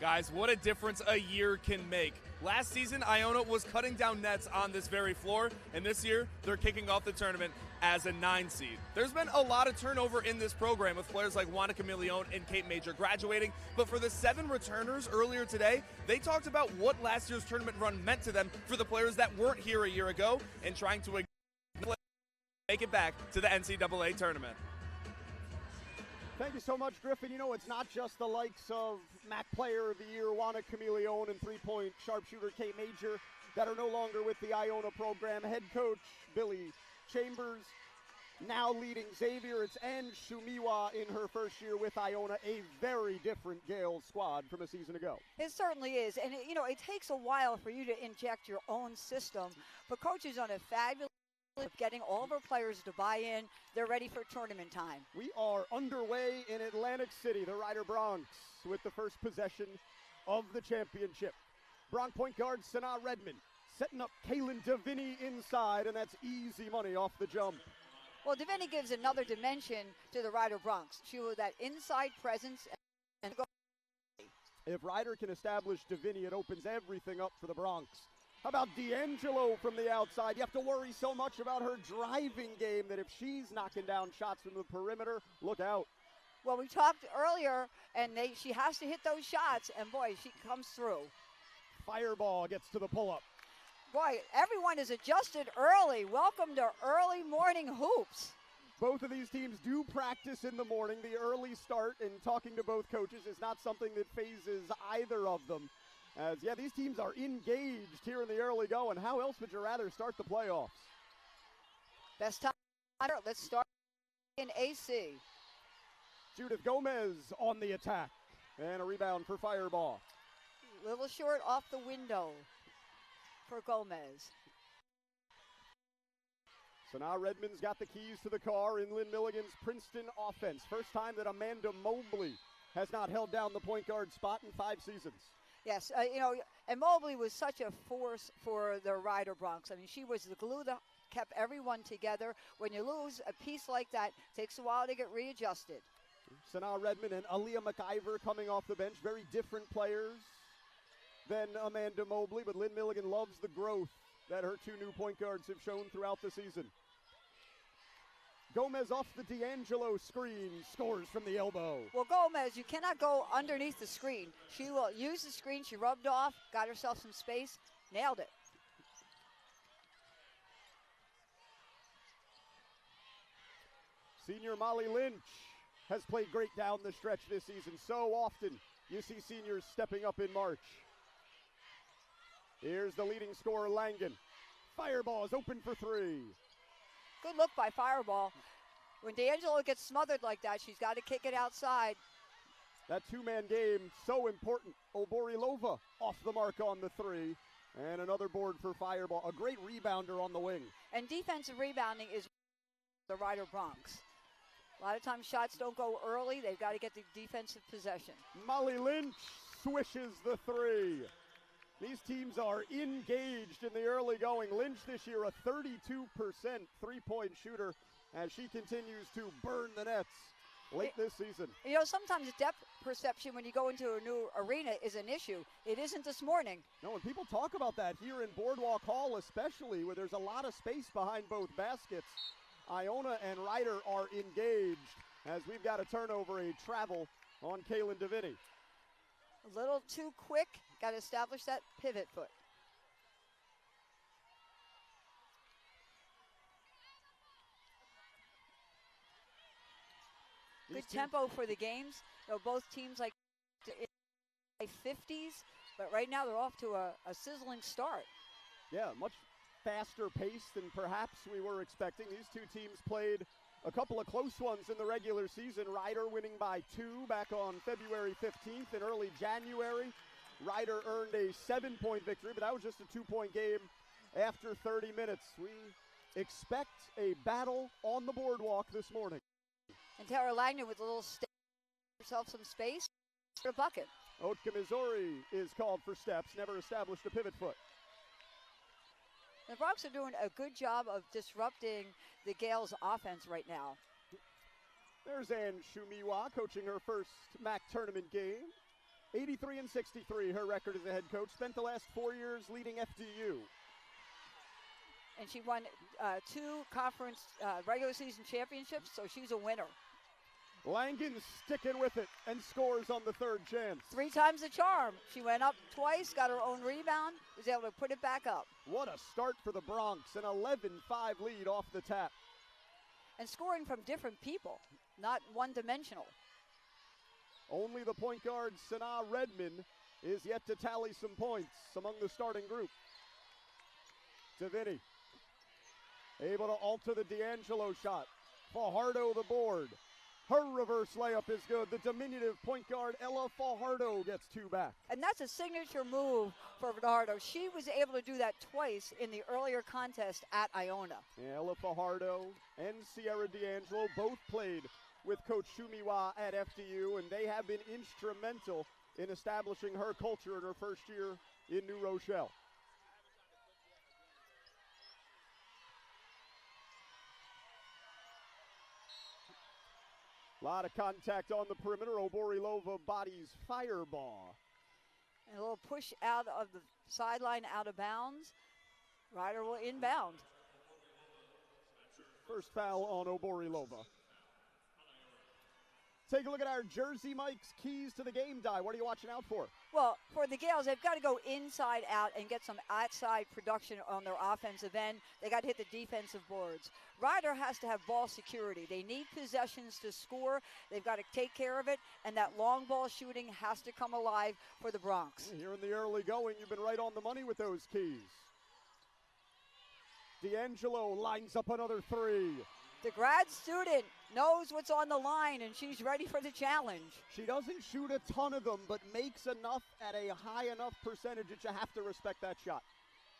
Guys, what a difference a year can make. Last season, Iona was cutting down nets on this very floor, and this year, they're kicking off the tournament as a 9 seed. There's been a lot of turnover in this program with players like Juana Camilleon and Kate Major graduating, but for the 7 returners earlier today, they talked about what last year's tournament run meant to them for the players that weren't here a year ago and trying to make it back to the NCAA tournament. Thank you so much, Griffin. You know, it's not just the likes of MAAC Player of the Year, Juana Camilleon, and three-point sharpshooter Kate Major that are no longer with the Iona program. Head coach Billy Chambers now leading Xavier. It's Ann Shumiwa in her first year with Iona, a very different Gales squad from a season ago. It certainly is. And, it takes a while for you to inject your own system. But Coach has done a fabulous job of getting all of our players to buy in. They're ready for tournament time. We are underway in Atlantic City, the Rider Bronx, with the first possession of the championship. Bronx point guard Sanaa Redmond setting up Kaylin Deviney inside, and that's easy money off the jump. Well, Deviney gives another dimension to the Rider Bronx. She will that inside presence and go. If Rider can establish Deviney, it opens everything up for the Bronx. How about D'Angelo from the outside? You have to worry so much about her driving game that if she's knocking down shots from the perimeter, look out. Well, we talked earlier, and she has to hit those shots, and boy, she comes through. Fireball gets to the pull-up. Boy, everyone is adjusted early. Welcome to early morning hoops. Both of these teams do practice in the morning. The early start and talking to both coaches is not something that phases either of them. As, these teams are engaged here in the early go, and how else would you rather start the playoffs? Best time, let's start in AC. Judith Gomez on the attack, and a rebound for Fireball. Little short off the window for Gomez. Sanaa Redmond's got the keys to the car in Lynn Milligan's Princeton offense. First time that Amanda Mobley has not held down the point guard spot in 5 seasons. Yes, and Mobley was such a force for the Rider Bronx. I mean, she was the glue that kept everyone together. When you lose a piece like that, it takes a while to get readjusted. Sanaa Redmond and Aaliyah McIver coming off the bench, very different players than Amanda Mobley, but Lynn Milligan loves the growth that her 2 new point guards have shown throughout the season. Gomez off the D'Angelo screen, scores from the elbow. Well, Gomez, you cannot go underneath the screen. She will use the screen. She rubbed off, got herself some space, nailed it. Senior Molly Lynch has played great down the stretch this season. So often you see seniors stepping up in March. Here's the leading scorer, Langen. Fireball is open for 3. Good look by Fireball. When D'Angelo gets smothered like that, she's got to kick it outside. That 2-man game, so important. Oborilova off the mark on the 3. And another board for Fireball. A great rebounder on the wing. And defensive rebounding is the Rider Bronx. A lot of times shots don't go early. They've got to get the defensive possession. Molly Lynch swishes the 3. These teams are engaged in the early going. Lynch this year a 32% three-point shooter as she continues to burn the nets late this season. Sometimes depth perception when you go into a new arena is an issue. It isn't this morning. No, and people talk about that here in Boardwalk Hall especially, where there's a lot of space behind both baskets. Iona and Rider are engaged as we've got a turnover, a travel on Kaylin Deviney. A little too quick. Got to establish that pivot foot. Good tempo for the games. Both teams like 50s, but right now they're off to a sizzling start. Yeah, much faster pace than perhaps we were expecting. These 2 teams played a couple of close ones in the regular season. Rider winning by 2 back on February 15th in early January. Rider earned a 7-point victory, but that was just a 2-point game after 30 minutes. We expect a battle on the boardwalk this morning. And Tara Langner with a little herself some space for a bucket. Otka Missouri is called for steps, never established a pivot foot. The Bronx are doing a good job of disrupting the Gales' offense right now. There's Ann Shumiwa coaching her first MAAC tournament game. 83-63, her record as a head coach. Spent the last 4 years leading FDU. And she won 2 conference regular season championships, so she's a winner. Langen sticking with it and scores on the third chance. 3 times the charm. She went up twice, got her own rebound, was able to put it back up. What a start for the Bronx, an 11-5 lead off the tap. And scoring from different people, not one-dimensional. Only the point guard, Sanaa Redmond, is yet to tally some points among the starting group. Davini, able to alter the D'Angelo shot. Fajardo the board. Her reverse layup is good. The diminutive point guard, Ella Fajardo, gets 2 back. And that's a signature move for Fajardo. She was able to do that twice in the earlier contest at Iona. Yeah, Ella Fajardo and Sierra D'Angelo both played with Coach Shumiwa at FDU, and they have been instrumental in establishing her culture in her first year in New Rochelle. A lot of contact on the perimeter. Oborilova bodies Fireball. And a little push out of the sideline, out of bounds. Ryder will inbound. First foul on Oborilova. Take a look at our Jersey Mike's keys to the game, Di. What are you watching out for? Well, for the Gales, they've got to go inside out and get some outside production on their offensive end. They got to hit the defensive boards. Ryder has to have ball security. They need possessions to score. They've got to take care of it, and that long ball shooting has to come alive for the Bronx. Here in the early going, you've been right on the money with those keys. D'Angelo lines up another 3. The grad student knows what's on the line, and she's ready for the challenge. She doesn't shoot a ton of them, but makes enough at a high enough percentage that you have to respect that shot.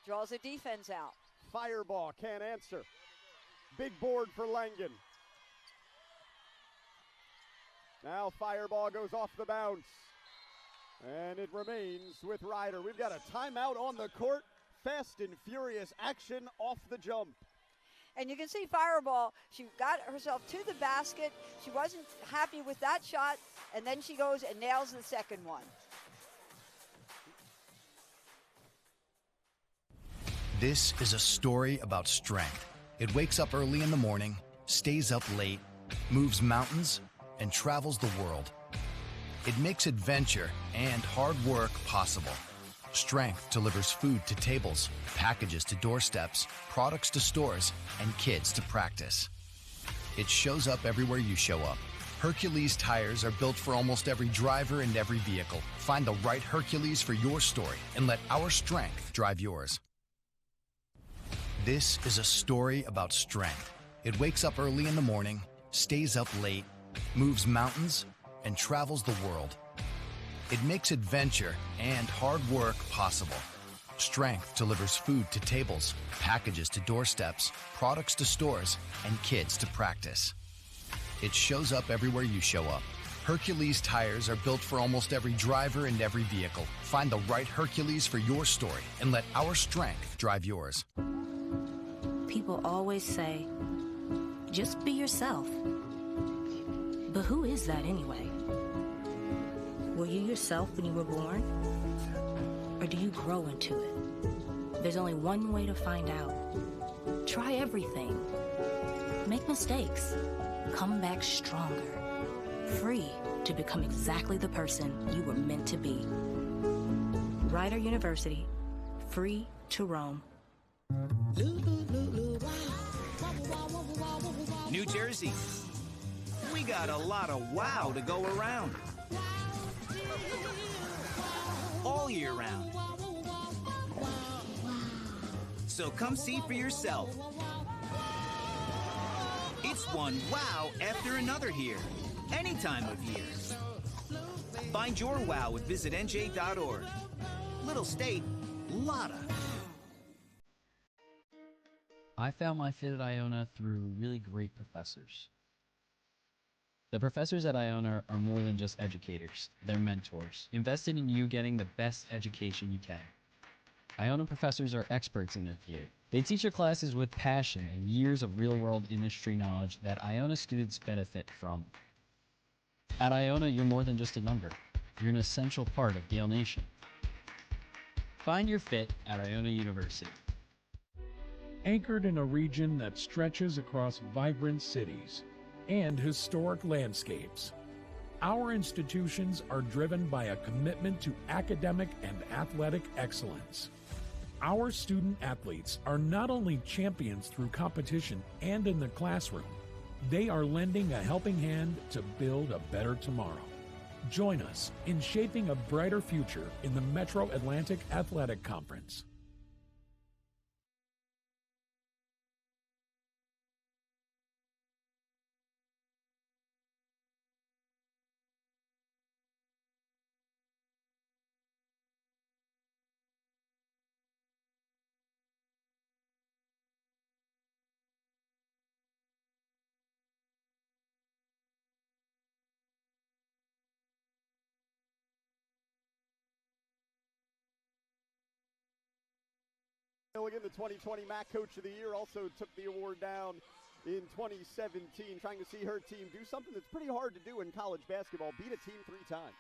Draws the defense out. Fireball can't answer. Big board for Langen. Now Fireball goes off the bounce. And it remains with Ryder. We've got a timeout on the court. Fast and furious action off the jump. And you can see Fireball, she got herself to the basket. She wasn't happy with that shot, and then she goes and nails the second one. This is a story about strength. It wakes up early in the morning, stays up late, moves mountains, and travels the world. It makes adventure and hard work possible. Strength delivers food to tables, packages to doorsteps, products to stores, and kids to practice. It shows up everywhere you show up. Hercules tires are built for almost every driver and every vehicle. Find the right Hercules for your story and let our strength drive yours. This is a story about strength. It wakes up early in the morning, stays up late, moves mountains, and travels the world. It makes adventure and hard work possible. Strength delivers food to tables, packages to doorsteps, products to stores, and kids to practice. It shows up everywhere you show up. Hercules tires are built for almost every driver and every vehicle. Find the right Hercules for your story and let our strength drive yours. People always say, just be yourself. But who is that anyway? Were you yourself when you were born? Or do you grow into it? There's only one way to find out. Try everything. Make mistakes. Come back stronger. Free to become exactly the person you were meant to be. Rider University. Free to roam. New Jersey. We got a lot of wow to go around. All year round. So come see for yourself. It's one wow after another here, any time of year. Find your wow at visitnj.org. Little state, lotta. I found my fit at Iona through really great professors. The professors at Iona are more than just educators. They're mentors, invested in you getting the best education you can. Iona professors are experts in their field. They teach your classes with passion and years of real-world industry knowledge that Iona students benefit from. At Iona, you're more than just a number. You're an essential part of Gale Nation. Find your fit at Iona University. Anchored in a region that stretches across vibrant cities and historic landscapes, our institutions are driven by a commitment to academic and athletic excellence. Our student athletes are not only champions through competition and in the classroom, they are lending a helping hand to build a better tomorrow. Join us in shaping a brighter future in the Metro Atlantic Athletic Conference. Milligan, the 2020 MAAC Coach of the Year, also took the award down in 2017, trying to see her team do something that's pretty hard to do in college basketball, beat a team 3 times.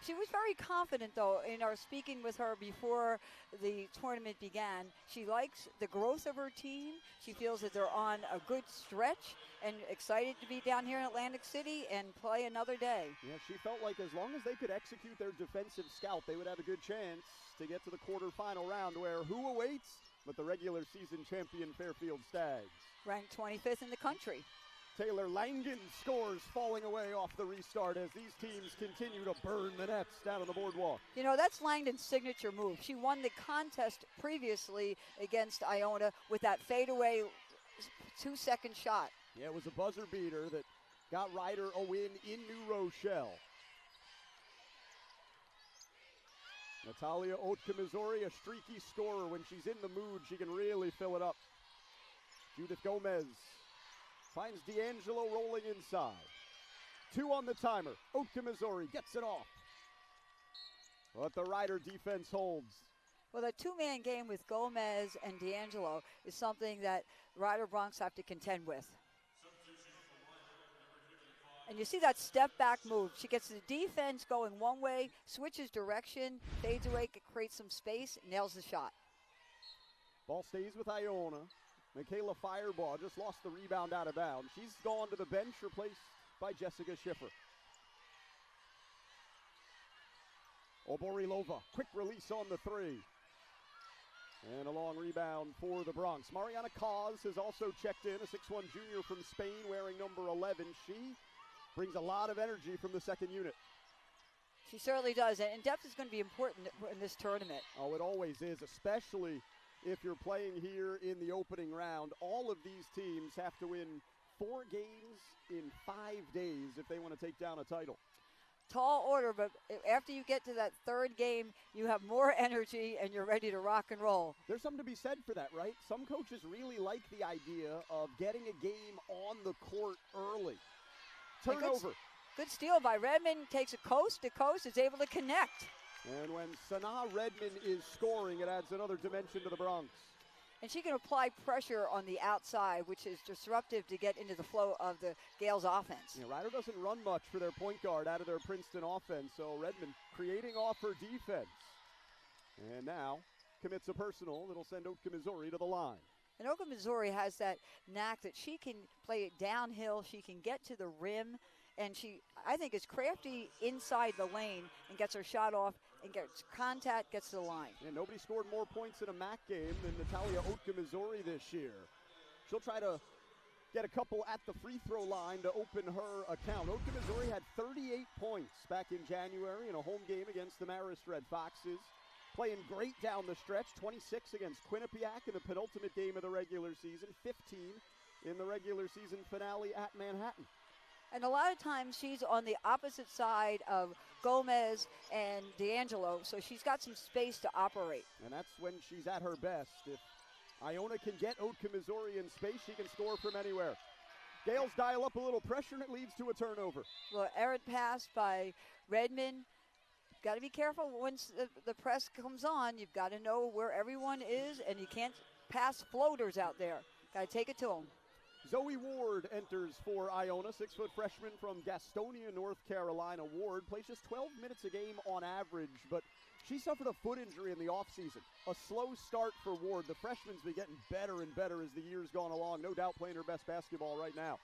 She was very confident, though, in our speaking with her before the tournament began. She likes the growth of her team. She feels that they're on a good stretch and excited to be down here in Atlantic City and play another day. Yeah, she felt like as long as they could execute their defensive scout, they would have a good chance to get to the quarterfinal round, where who awaits but the regular season champion Fairfield Stags. Ranked 25th in the country. Taylor Langen scores, falling away off the restart as these teams continue to burn the nets down on the boardwalk. You know, that's Langdon's signature move. She won the contest previously against Iona with that fadeaway 2-second shot. Yeah, it was a buzzer beater that got Ryder a win in New Rochelle. Natalia Otka, Missouri, a streaky scorer. When she's in the mood, she can really fill it up. Judith Gomez finds D'Angelo rolling inside. 2 on the timer. Otka, Missouri gets it off. But the Ryder defense holds. Well, the 2-man game with Gomez and D'Angelo is something that Ryder Bronx have to contend with. And you see that step-back move. She gets the defense going one way, switches direction, fades away, creates some space, nails the shot. Ball stays with Iona. Michaela Firebaugh just lost the rebound out of bounds. She's gone to the bench, replaced by Jessica Schiffer. Oborilova, quick release on the 3. And a long rebound for the Bronx. Mariana Caz has also checked in, a 6'1 junior from Spain wearing number 11. She brings a lot of energy from the second unit. She certainly does, and depth is going to be important in this tournament. Oh, it always is, especially if you're playing here in the opening round. All of these teams have to win 4 games in 5 days if they want to take down a title. Tall order, but after you get to that 3rd game, you have more energy and you're ready to rock and roll. There's something to be said for that, right? Some coaches really like the idea of getting a game on the court early. Turnover. Good steal by Redmond, takes it coast to coast, is able to connect. And when Sanaa Redmond is scoring, it adds another dimension to the Bronx. And she can apply pressure on the outside, which is disruptive to get into the flow of the Gales offense. Yeah, Ryder doesn't run much for their point guard out of their Princeton offense, so Redmond creating off her defense. And now commits a personal that'll send Otka, Missouri to the line. And Oka, Missouri has that knack that she can play it downhill, she can get to the rim, and she, I think, is crafty inside the lane and gets her shot off and gets contact, gets to the line. And nobody scored more points in a MAAC game than Natalia Otka, Missouri this year. She'll try to get a couple at the free throw line to open her account. Otka, Missouri had 38 points back in January in a home game against the Marist Red Foxes. Playing great down the stretch, 26 against Quinnipiac in the penultimate game of the regular season, 15 in the regular season finale at Manhattan. And a lot of times she's on the opposite side of Gomez and D'Angelo, so she's got some space to operate. And that's when she's at her best. If Iona can get Otka, Missouri in space, she can score from anywhere. Gales dial up a little pressure, and it leads to a turnover. Well, errant pass by Redmond. Got to be careful once the press comes on. You've got to know where everyone is, and you can't pass floaters out there. Got to take it to them. Zoe Ward enters for Iona, 6-foot freshman from Gastonia, North Carolina. Ward plays just 12 minutes a game on average, but she suffered a foot injury in the offseason. A slow start for Ward. The freshman's been getting better and better as the year's gone along. No doubt playing her best basketball right now.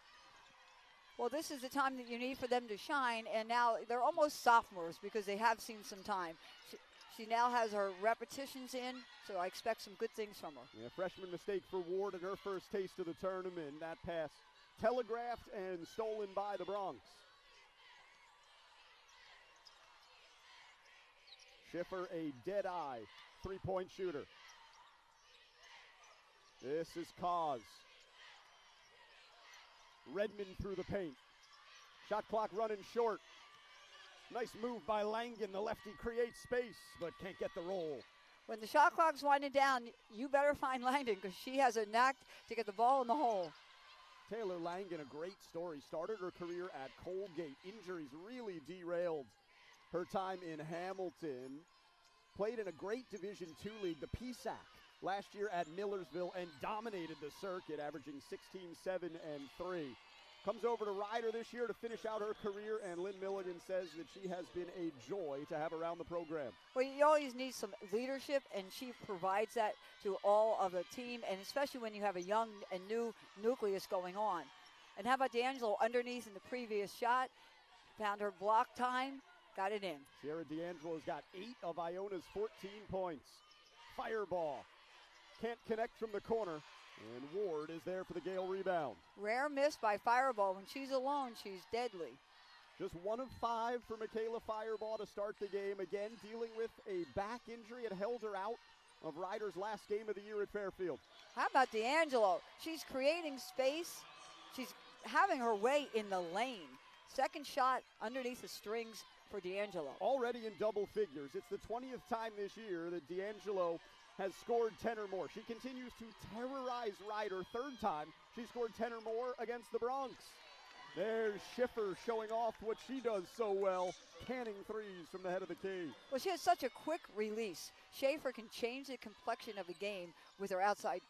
Well, this is the time that you need for them to shine, and now they're almost sophomores because they have seen some time. She now has her repetitions in, so I expect some good things from her. Yeah, freshman mistake for Ward in her first taste of the tournament. That pass telegraphed and stolen by the Bronx. Schiffer, a dead-eye three-point shooter. This is Cause. Redmond through the paint. Shot clock running short. Nice move by Langen. The lefty creates space, but can't get the roll. When the shot clock's winding down, you better find Langdon because she has a knack to get the ball in the hole. Taylor Langen, a great story. Started her career at Colgate. Injuries really derailed her time in Hamilton. Played in a great Division II league, the PSAC, last year at Millersville, and dominated the circuit, averaging 16, 7, and 3. Comes over to Ryder this year to finish out her career, and Lynn Milligan says that she has been a joy to have around the program. Well, you always need some leadership, and she provides that to all of the team, and especially when you have a young and new nucleus going on. And how about D'Angelo underneath in the previous shot? Found her block time, got it in. Sierra D'Angelo's got 8 of Iona's 14 points. Fireball. Can't connect from the corner. And Ward is there for the Gale rebound. Rare miss by Fireball. When she's alone, she's deadly. Just 1 of 5 for Michaela Fireball to start the game. Again, dealing with a back injury. It held her out of Ryder's last game of the year at Fairfield. How about D'Angelo? She's creating space. She's having her way in the lane. Second shot underneath the strings for D'Angelo. Already in double figures. It's the 20th time this year that D'Angelo has scored 10 or more. She continues to terrorize Ryder. Third time she scored 10 or more against the Bronx. There's Schiffer showing off what she does so well, canning threes from the head of the key. Well, she has such a quick release. Schaefer can change the complexion of the game with her outside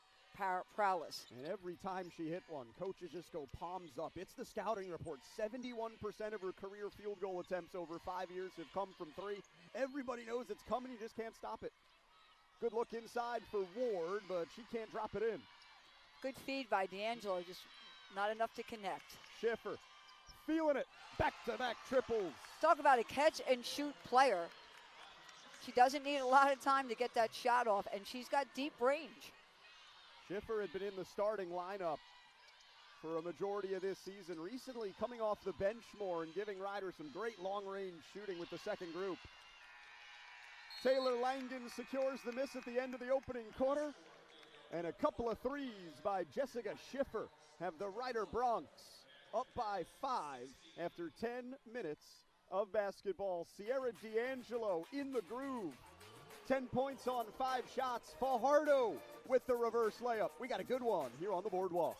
prowess. And every time she hit one, coaches just go palms up. It's the scouting report. 71% of her career field goal attempts over 5 years have come from 3. Everybody knows it's coming. You just can't stop it. Good look inside for Ward, but she can't drop it in. Good feed by D'Angelo, just not enough to connect. Schiffer feeling it. Back-to-back triples. Talk about a catch-and-shoot player. She doesn't need a lot of time to get that shot off, and she's got deep range. Schiffer had been in the starting lineup for a majority of this season. Recently coming off the bench more and giving Ryder some great long-range shooting with the second group. Taylor Langdon secures the miss at the end of the opening quarter. And a couple of threes by Jessica Schiffer have the Ryder Bronx up by 5 after 10 minutes of basketball. Sierra D'Angelo in the groove. 10 points on 5 shots. Fajardo with the reverse layup. We got a good one here on the boardwalk.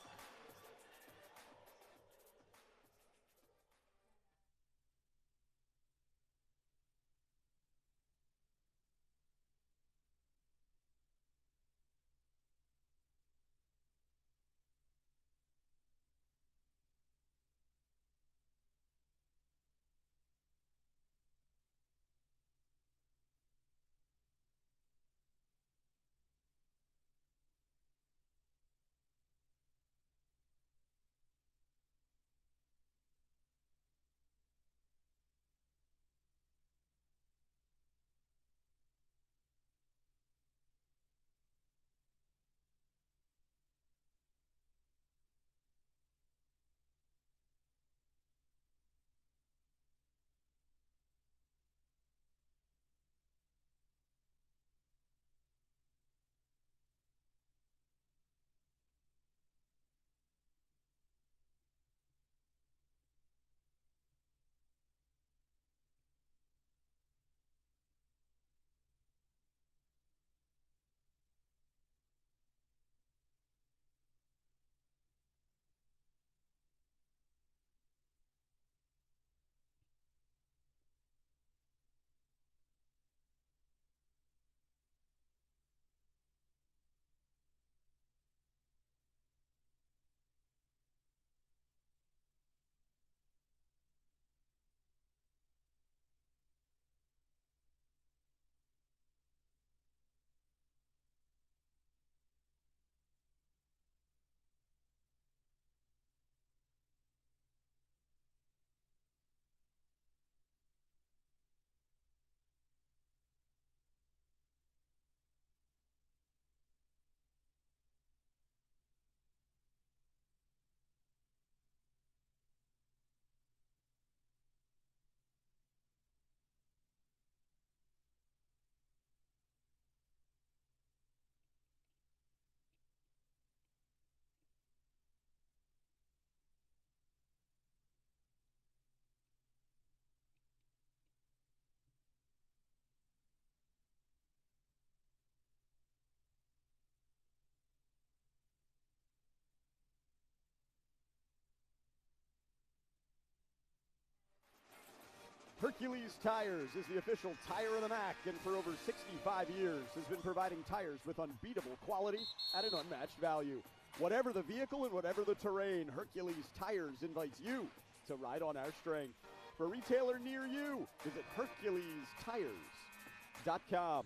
Hercules Tires is the official tire of the MAAC, and for over 65 years has been providing tires with unbeatable quality at an unmatched value. Whatever the vehicle and whatever the terrain, Hercules Tires invites you to ride on our strength. For a retailer near you, visit HerculesTires.com.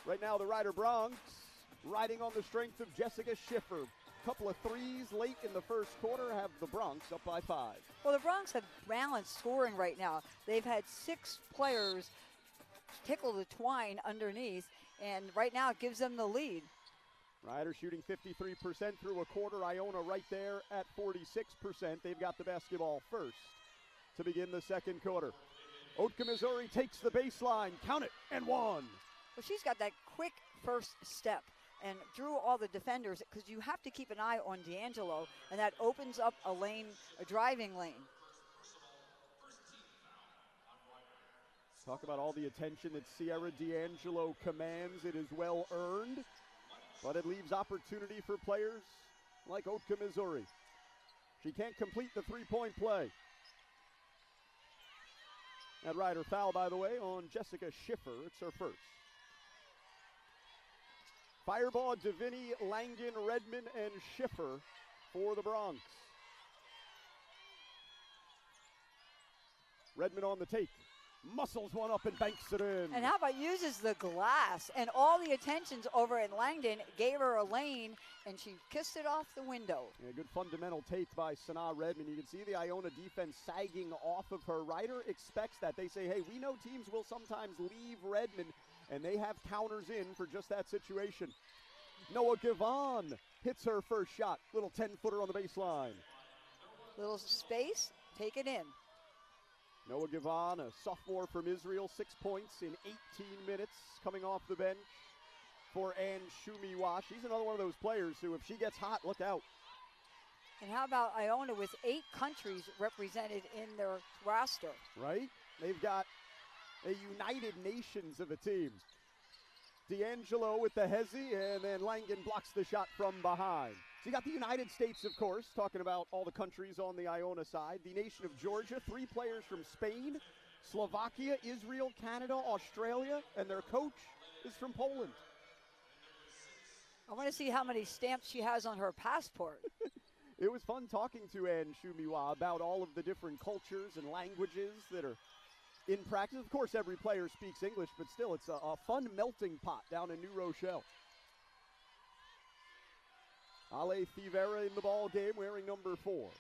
Right now, the Rider Bronx riding on the strength of Jessica Schiffer. Couple of threes late in the first quarter have the Bronx up by 5. Well, the Bronx have balanced scoring right now. They've had 6 players tickle the twine underneath, and right now it gives them the lead. Rider shooting 53% through a quarter. Iona right there at 46%. They've got the basketball first to begin the second quarter. Oatka, Missouri takes the baseline. Count it, and 1. Well, she's got that quick first step and drew all the defenders, because you have to keep an eye on D'Angelo, and that opens up a lane, a driving lane. Talk about all the attention that Sierra D'Angelo commands. It is well earned, but it leaves opportunity for players like Oatka, Missouri. She can't complete the three-point play. That Rider foul, by the way, on Jessica Schiffer. It's her first. Fireball, Davini, Langen, Redmond, and Schiffer for the Bronx. Redmond on the take. Muscles one up and banks it in. And how about uses the glass, and all the attentions over at Langdon gave her a lane, and she kissed it off the window. Yeah, good fundamental take by Sanaa Redmond. You can see the Iona defense sagging off of her. Rider expects that. They say, hey, we know teams will sometimes leave Redmond, and they have counters in for just that situation. Noah Gavon hits her first shot. Little 10-footer on the baseline. Little space, take it in. Noah Gavon, a sophomore from Israel, 6 points in 18 minutes, coming off the bench for Ann Shumiwa. She's another one of those players who, if she gets hot, look out. And how about Iona with 8 countries represented in their roster? Right? They've got a United Nations of a team. D'Angelo with the hezzy, and then Langen blocks the shot from behind. So you got the United States, of course, talking about all the countries on the Iona side. The nation of Georgia, 3 players from Spain, Slovakia, Israel, Canada, Australia, and their coach is from Poland. I want to see how many stamps she has on her passport. It was fun talking to Ann Shumiwa about all of the different cultures and languages that are in practice. Of course, every player speaks English, but still, it's a fun melting pot down in New Rochelle. Ale Thivera in the ball game, wearing number 4.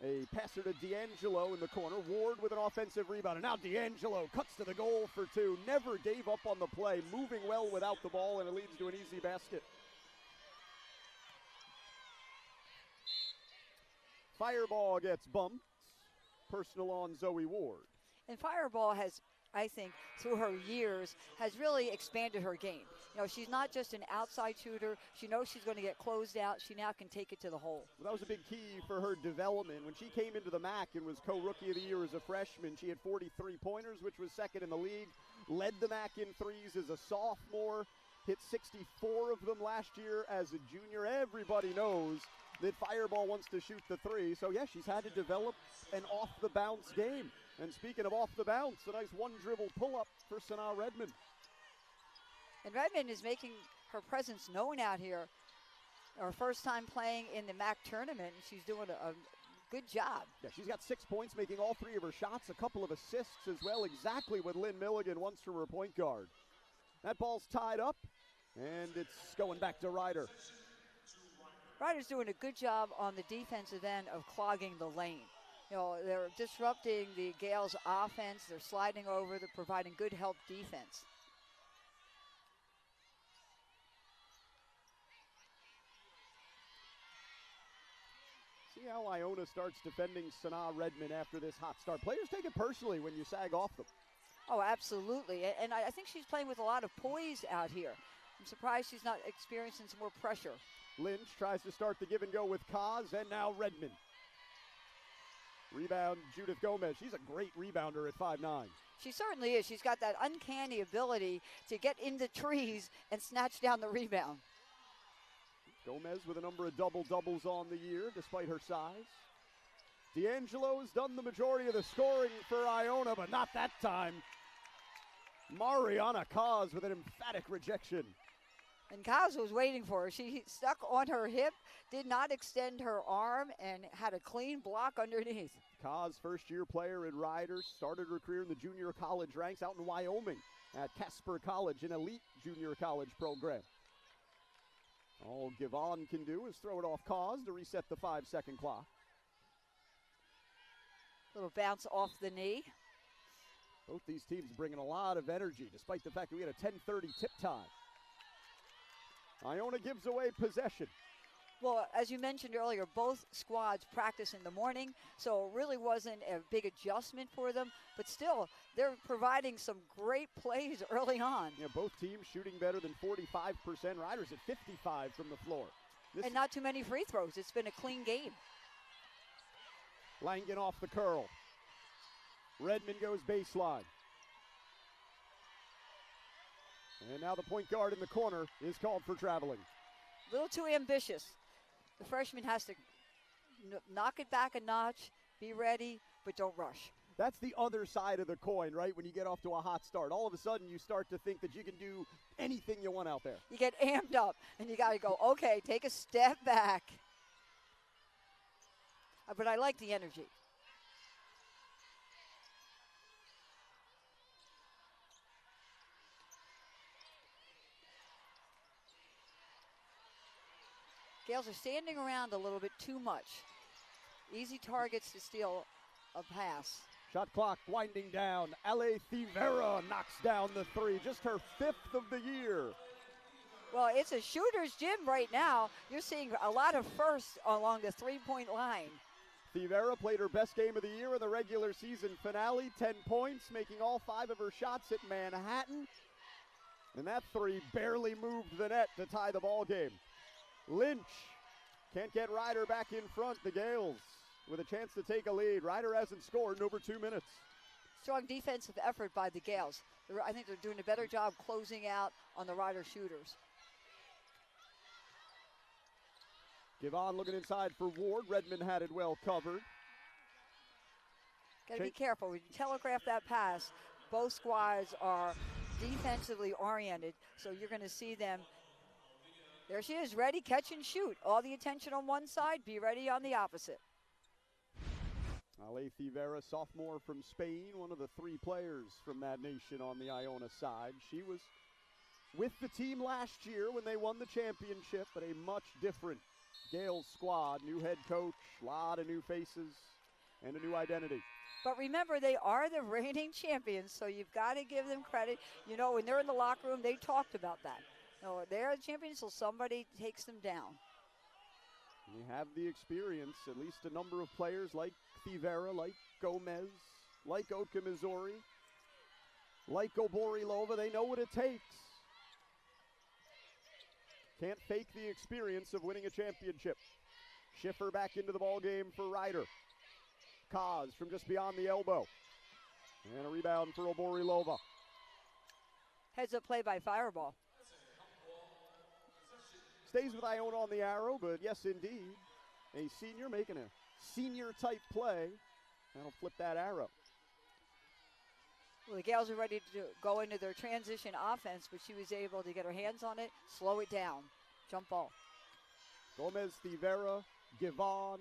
A passer to D'Angelo in the corner. Ward with an offensive rebound. And now D'Angelo cuts to the goal for 2. Never gave up on the play. Moving well without the ball, and it leads to an easy basket. Fireball gets bumped. Personal on Zoe Ward. And Fireball has, I think, through her years, has really expanded her game. You know, she's not just an outside shooter. She knows she's going to get closed out. She now can take it to the hole. Well, that was a big key for her development. When she came into the MAAC and was co-rookie of the year as a freshman, she had 43 pointers, which was second in the league. Led the MAAC in threes as a sophomore. Hit 64 of them last year as a junior. Everybody knows that Fireball wants to shoot the 3. So, yeah, she's had to develop an off-the-bounce game. And speaking of off the bounce, a nice one-dribble pull-up for Sanaa Redmond. And Redmond is making her presence known out here. Her first time playing in the MAAC tournament, and she's doing a good job. Yeah, she's got 6 points, making all 3 of her shots, a couple of assists as well, exactly what Lynn Milligan wants from her point guard. That ball's tied up, and it's going back to Rider. Rider's doing a good job on the defensive end of clogging the lane. You know, they're disrupting the Gales' offense. They're sliding over. They're providing good help defense. See how Iona starts defending Sanaa Redmond after this hot start. Players take it personally when you sag off them. Oh, absolutely. And I think she's playing with a lot of poise out here. I'm surprised she's not experiencing some more pressure. Lynch tries to start the give and go with Kaz, and now Redmond. Rebound, Judith Gomez. She's a great rebounder at 5'9". She certainly is. She's got that uncanny ability to get into trees and snatch down the rebound. Gomez with a number of double-doubles on the year, despite her size. D'Angelo's done the majority of the scoring for Iona, but not that time. Mariana Kaz with an emphatic rejection. And Kaz was waiting for her. She stuck on her hip, did not extend her arm, and had a clean block underneath. Kaz, first-year player in Ryder, started her career in the junior college ranks out in Wyoming at Casper College, an elite junior college program. All Givon can do is throw it off Kaz to reset the 5-second clock. Little bounce off the knee. Both these teams bringing a lot of energy, despite the fact that we had a 10:30 tip time. Iona gives away possession. Well, as you mentioned earlier, both squads practice in the morning, so it really wasn't a big adjustment for them. But still, they're providing some great plays early on. Yeah, both teams shooting better than 45%. Riders at 55 from the floor. And not too many free throws. It's been a clean game. Langen off the curl. Redmond goes baseline. And now the point guard in the corner is called for traveling. A little too ambitious. The freshman has to knock it back a notch, be ready, but don't rush. That's the other side of the coin, right? When you get off to a hot start, all of a sudden you start to think that you can do anything you want out there. You get amped up, and you got to go, okay, take a step back. But I like the energy. Gales are standing around a little bit too much. Easy targets to steal a pass. Shot clock winding down. Ale Thivera knocks down the three, just her 5th of the year. Well, it's a shooter's gym right now. You're seeing a lot of firsts along the three-point line. Thivera played her best game of the year in the regular season finale, 10 points, making all 5 of her shots at Manhattan. And that three barely moved the net to tie the ball game. Lynch can't get Ryder back in front. The Gales with a chance to take a lead. Ryder hasn't scored in over 2 minutes. Strong defensive effort by the Gales. I think they're doing a better job closing out on the Ryder shooters. Givon looking inside for Ward. Redmond had it well covered. Got to be careful. When you telegraph that pass, both squads are defensively oriented, so you're going to see them. There she is, ready, catch and shoot. All the attention on one side, be ready on the opposite. Ale Thivera, sophomore from Spain, one of the 3 players from that nation on the Iona side. She was with the team last year when they won the championship, but a much different Gales squad. New head coach, a lot of new faces, and a new identity. But remember, they are the reigning champions, so you've got to give them credit. You know, when they're in the locker room, they talked about that. No, they're the champions, so somebody takes them down. They have the experience, at least a number of players like Thivera, like Gomez, like Oka Missouri, like Oborilova. They know what it takes. Can't fake the experience of winning a championship. Schiffer back into the ball game for Ryder. Kaz from just beyond the elbow. And a rebound for Oborilova. Heads up play by Fireball. Stays with Iona on the arrow, but yes, indeed, a senior making a senior-type play. That'll flip that arrow. Well, the Gales are ready to go into their transition offense, but she was able to get her hands on it, slow it down. Jump ball. Gomez, Thivera, Givon,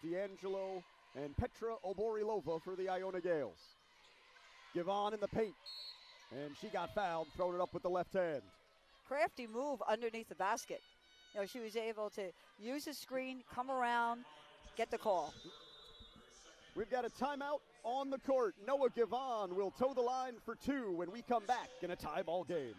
D'Angelo, and Petra Oborilova for the Iona Gales. Givon in the paint, and she got fouled, throwing it up with the left hand. Crafty move underneath the basket. You know, she was able to use the screen, come around, get the call. We've got a timeout on the court. Noah Givon will toe the line for 2 when we come back in a tie ball game.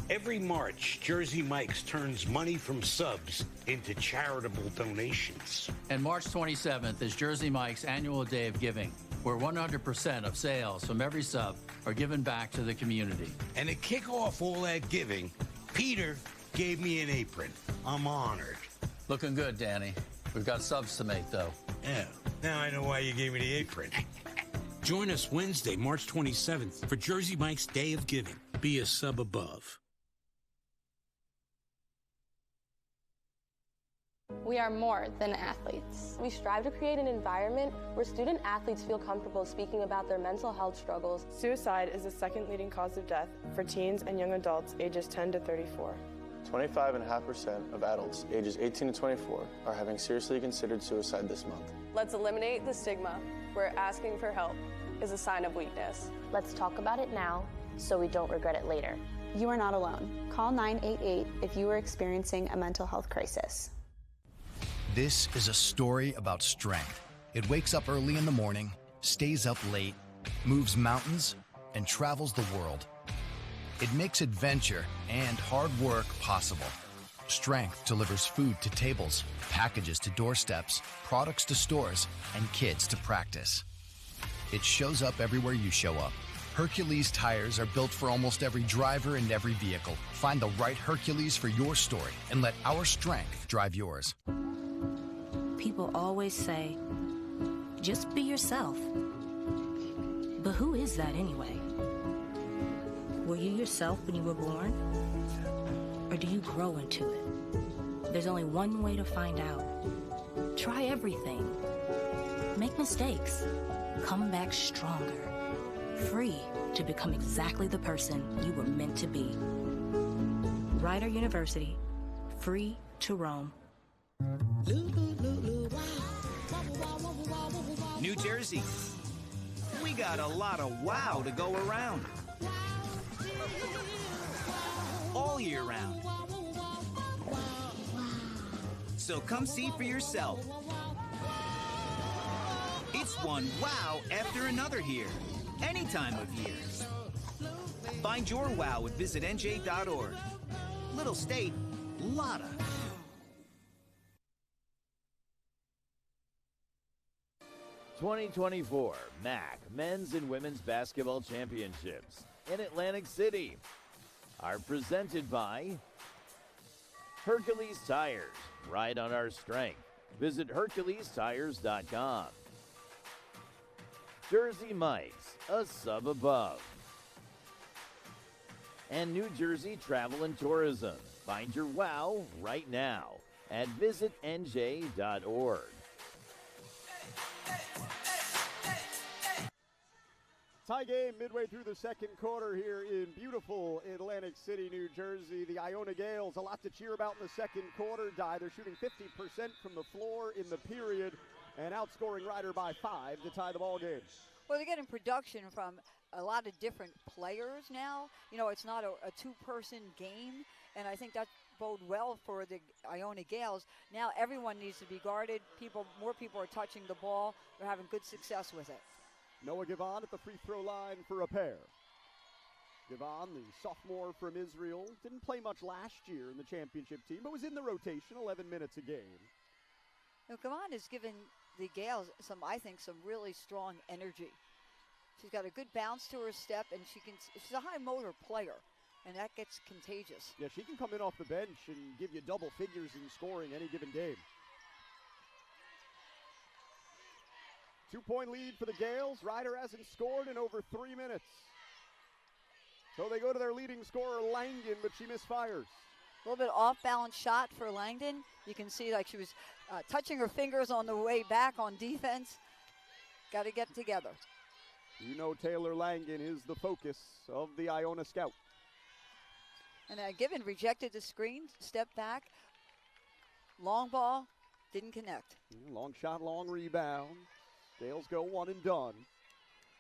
Every March, Jersey Mike's turns money from subs into charitable donations. And March 27th is Jersey Mike's annual day of giving, where 100% of sales from every sub are given back to the community. And to kick off all that giving, Peter gave me an apron. I'm honored. Looking good, Danny. We've got subs to make, though. Yeah, now I know why you gave me the apron. Join us Wednesday, March 27th for Jersey Mike's Day of Giving. Be a sub above. We are more than athletes. We strive to create an environment where student athletes feel comfortable speaking about their mental health struggles. Suicide is the second leading cause of death for teens and young adults ages 10 to 34. 25.5% of adults ages 18 to 24 are having seriously considered suicide this month. Let's eliminate the stigma where asking for help is a sign of weakness. Let's talk about it now so we don't regret it later. You are not alone. Call 988 if you are experiencing a mental health crisis. This is a story about strength. It wakes up early in the morning, stays up late, moves mountains, and travels the world. It makes adventure and hard work possible. Strength delivers food to tables, packages to doorsteps, products to stores, and kids to practice. It shows up everywhere you show up. Hercules tires are built for almost every driver and every vehicle. Find the right Hercules for your story and let our strength drive yours. People always say, just be yourself. But who is that anyway? Were you yourself when you were born? Or do you grow into it? There's only one way to find out. Try everything. Make mistakes. Come back stronger. Free to become exactly the person you were meant to be. Rider University. Free to roam. New Jersey. We got a lot of wow to go around. All year round. So come see for yourself. It's one wow after another here, any time of year. Find your wow at visitnj.org. Little state, lotta. '24 MAAC Men's and Women's Basketball Championships in Atlantic City are presented by Hercules Tires. Ride on our strength. Visit HerculesTires.com. Jersey Mike's, a sub above. And New Jersey Travel and Tourism. Find your wow right now at visitnj.org. Tie game midway through the second quarter here in beautiful Atlantic City, New Jersey. The Iona Gales, a lot to cheer about in the second quarter. They're shooting 50% from the floor in the period and outscoring Rider by 5 to tie the ball game. Well, they're getting production from a lot of different players now. You know, it's not a two-person game, and I think that bode well for the Iona Gales. Now everyone needs to be guarded. More people are touching the ball. They're having good success with it. Noah Givon at the free throw line for a pair. Givon, the sophomore from Israel, didn't play much last year in the championship team, but was in the rotation 11 minutes a game. Now, Givon has given the Gales some really strong energy. She's got a good bounce to her step, and she's a high motor player, and that gets contagious. Yeah, she can come in off the bench and give you double figures in scoring any given game. 2-point lead for the Gales. Rider hasn't scored in over 3 minutes. So they go to their leading scorer, Langdon, but she misfires. A little bit off-balance shot for Langdon. You can see like she was touching her fingers on the way back on defense. Got to get together. You know Taylor Langdon is the focus of the Iona scout. And Given rejected the screen, stepped back. Long ball, didn't connect. Long shot, long rebound. Gales go one and done.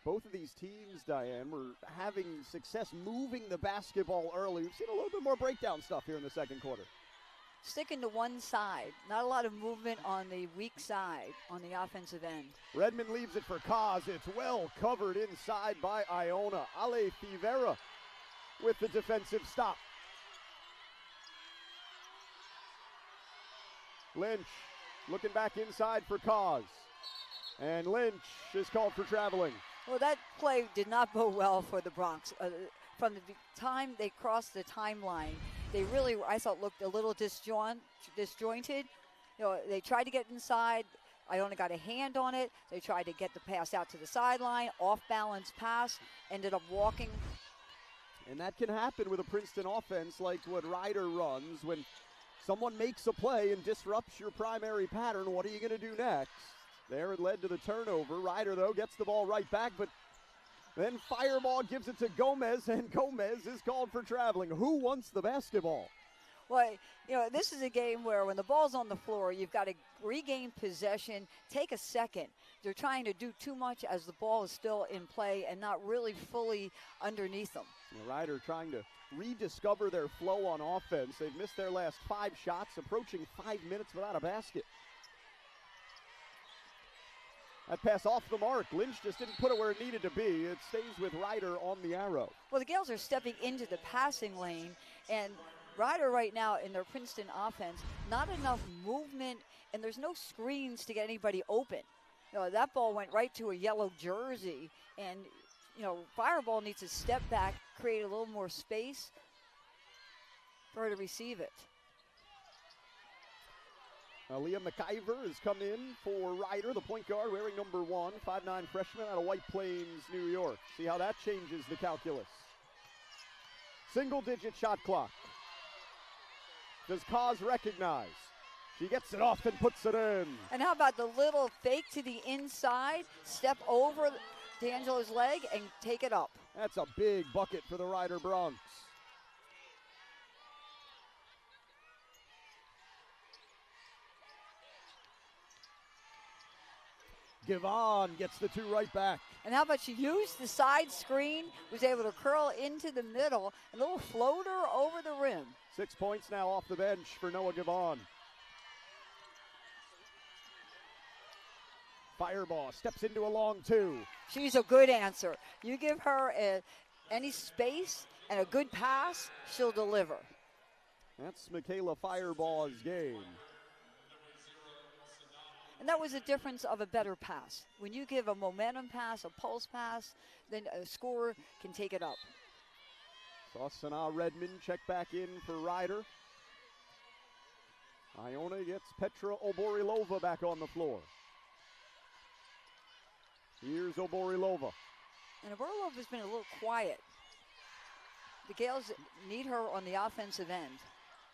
Both of these teams, Diane, were having success moving the basketball early. We've seen a little bit more breakdown stuff here in the second quarter. Sticking to one side. Not a lot of movement on the weak side on the offensive end. Redmond leaves it for Kaz. It's well covered inside by Iona. Ale Fivera with the defensive stop. Lynch looking back inside for Kaz. And Lynch is called for traveling. Well, that play did not bode well for the Bronx. From the time they crossed the timeline, they really, I thought, looked a little disjointed. You know, they tried to get inside. Iona got a hand on it. They tried to get the pass out to the sideline, off-balance pass, ended up walking. And that can happen with a Princeton offense like what Ryder runs. When someone makes a play and disrupts your primary pattern, what are you going to do next? There it led to the turnover. Ryder, though, gets the ball right back, but then Fireball gives it to Gomez, and Gomez is called for traveling. Who wants the basketball? Well, you know, this is a game where when the ball's on the floor, you've got to regain possession, take a second. They're trying to do too much as the ball is still in play and not really fully underneath them. Ryder trying to rediscover their flow on offense. They've missed their last 5 shots, approaching 5 minutes without a basket. That pass off the mark. Lynch just didn't put it where it needed to be. It stays with Ryder on the arrow. Well, the Gales are stepping into the passing lane, and Ryder right now in their Princeton offense, not enough movement, and there's no screens to get anybody open. You know, that ball went right to a yellow jersey, and, you know, Fireball needs to step back, create a little more space for her to receive it. Leah McIver has come in for Ryder, the point guard, wearing number 1, 5'9" freshman out of White Plains, New York. See how that changes the calculus. Single-digit shot clock. Does Kaz recognize? She gets it off and puts it in. And how about the little fake to the inside, step over D'Angelo's leg and take it up. That's a big bucket for the Ryder Bronx. Givon gets the 2 right back. And how about she used the side screen, was able to curl into the middle, a little floater over the rim. 6 points now off the bench for Noah Givon. Fireball steps into a long 2. She's a good answer. You give her any space and a good pass, she'll deliver. That's Michaela Fireball's game. And that was the difference of a better pass. When you give a momentum pass, a pulse pass, then a scorer can take it up. Saw Sanaa Redmond check back in for Ryder. Iona gets Petra Oborilova back on the floor. Here's Oborilova. And Oborilova's been a little quiet. The Gales need her on the offensive end.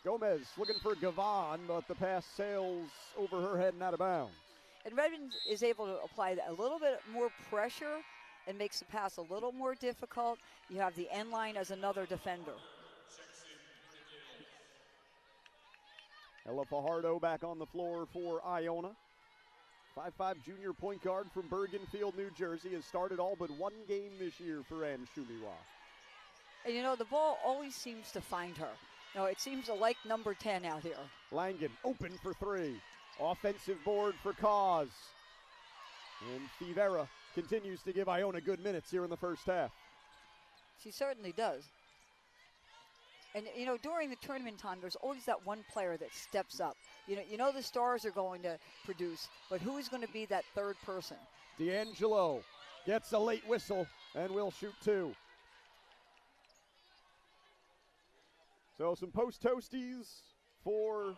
Gomez looking for Gavon, but the pass sails over her head and out of bounds. And Redmond is able to apply a little bit more pressure and makes the pass a little more difficult. You have the end line as another defender. Ella Fajardo back on the floor for Iona. 5'5" junior point guard from Bergenfield, New Jersey, has started all but 1 game this year for Ann Shumiwa. And you know, the ball always seems to find her. No, it seems to like number 10 out here. Langen open for 3. Offensive board for Kaz. And Fivera continues to give Iona good minutes here in the first half. She certainly does. And, you know, during the tournament time, there's always that one player that steps up. You know the stars are going to produce, but who is going to be that third person? D'Angelo gets a late whistle and will shoot 2. So some post toasties for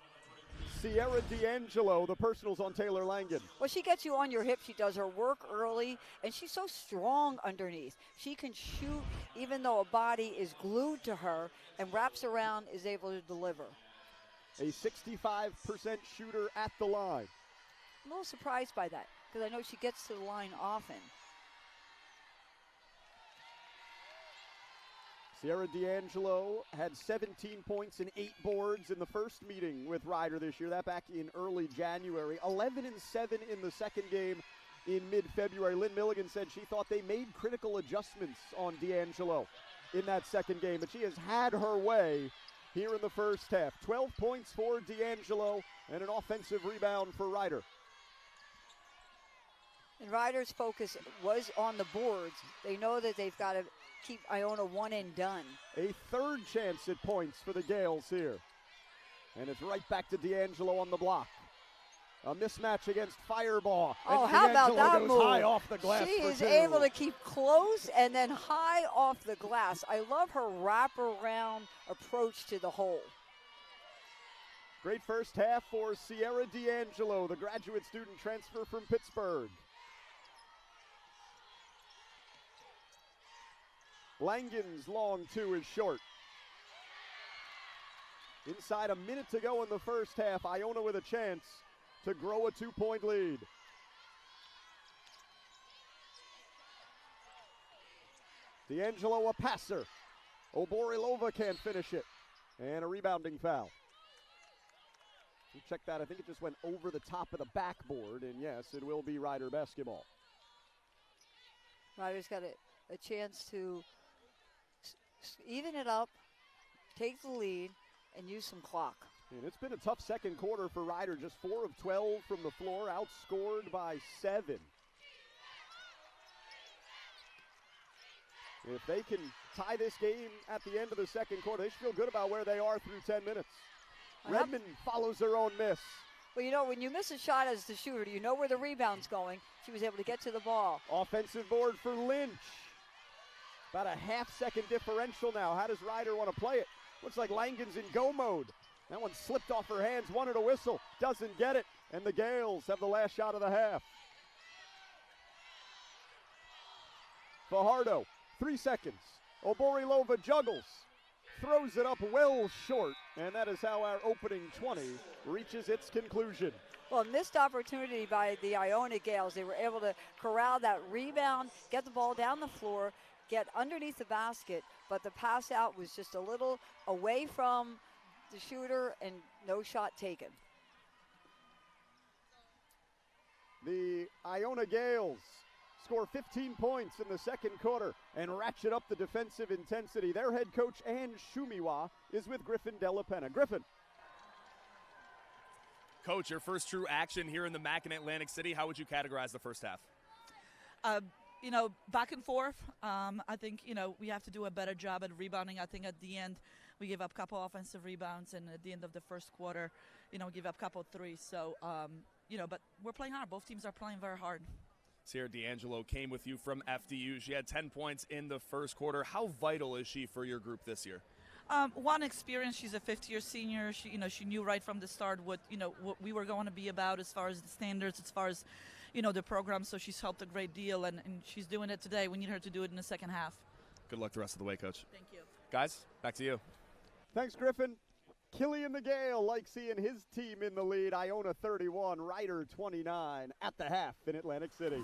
Sierra D'Angelo. The personals on Taylor Langen. Well, she gets you on your hip. She does her work early, and she's so strong underneath. She can shoot even though a body is glued to her, and wraps around, is able to deliver. A 65% shooter at the line. I'm a little surprised by that because I know she gets to the line often. Sierra D'Angelo had 17 points and 8 boards in the first meeting with Ryder this year. That back in early January. 11 and 7 in the second game in mid-February. Lynn Milligan said she thought they made critical adjustments on D'Angelo in that second game, but she has had her way here in the first half. 12 points for D'Angelo and an offensive rebound for Ryder. And Ryder's focus was on the boards. They know that they've got to keep Iona one and done. A third chance at points for the Gales here. And it's right back to D'Angelo on the block. A mismatch against Fireball. Oh, and how about D'Angelo that goes move? high off the glass. She is 2. able to keep close and then high off the glass. I love her wraparound approach to the hole. Great first half for Sierra D'Angelo, the graduate student transfer from Pittsburgh. Langen's long two is short. Inside a minute to go in the first half, Iona with a chance to grow a 2-point lead. D'Angelo a passer. Oborilova can't finish it. And a rebounding foul. Check that. I think it just went over the top of the backboard. And yes, it will be Rider basketball. Rider's got a chance to even it up, take the lead, and use some clock. And it's been a tough second quarter for Rider. Just 4 of 12 from the floor, outscored by 7. If they can tie this game at the end of the second quarter, they should feel good about where they are through 10 minutes. Redmond follows her own miss. Well, you know, when you miss a shot as the shooter, you know where the rebound's going. She was able to get to the ball. Offensive board for Lynch. About a half-second differential now. How does Rider want to play it? Looks like Langen's in go mode. That one slipped off her hands, wanted a whistle, doesn't get it, and the Gales have the last shot of the half. Fajardo, 3 seconds. Oborilova juggles, throws it up well short, and that is how our opening 20 reaches its conclusion. Well, missed opportunity by the Iona Gales. They were able to corral that rebound, get the ball down the floor, get underneath the basket, but the pass out was just a little away from the shooter and no shot taken. The Iona Gales score 15 points in the second quarter and ratchet up the defensive intensity. Their head coach, Ann Shumiwa, is with Griffin Della Penna. Griffin. Coach, your first true action here in the MAAC in Atlantic City. How would you categorize the first half? You know, back and forth. I think, you know, we have to do a better job at rebounding. I think at the end we gave up a couple offensive rebounds, and at the end of the first quarter, you know, give up a couple threes. So, you know, but we're playing hard. Both teams are playing very hard. Sierra D'Angelo came with you from FDU. She had 10 points in the first quarter. How vital is she for your group this year? One experience. She's a fifth-year senior. She, you know, she knew right from the start what we were going to be about as far as the standards, as far as, you know, the program. So she's helped a great deal, and she's doing it today. We need her to do it in the second half. Good luck the rest of the way, Coach. Thank you. Guys, back to you. Thanks, Griffin. Killian the Gale likes seeing his team in the lead. Iona 31, Rider 29 at the half in Atlantic City.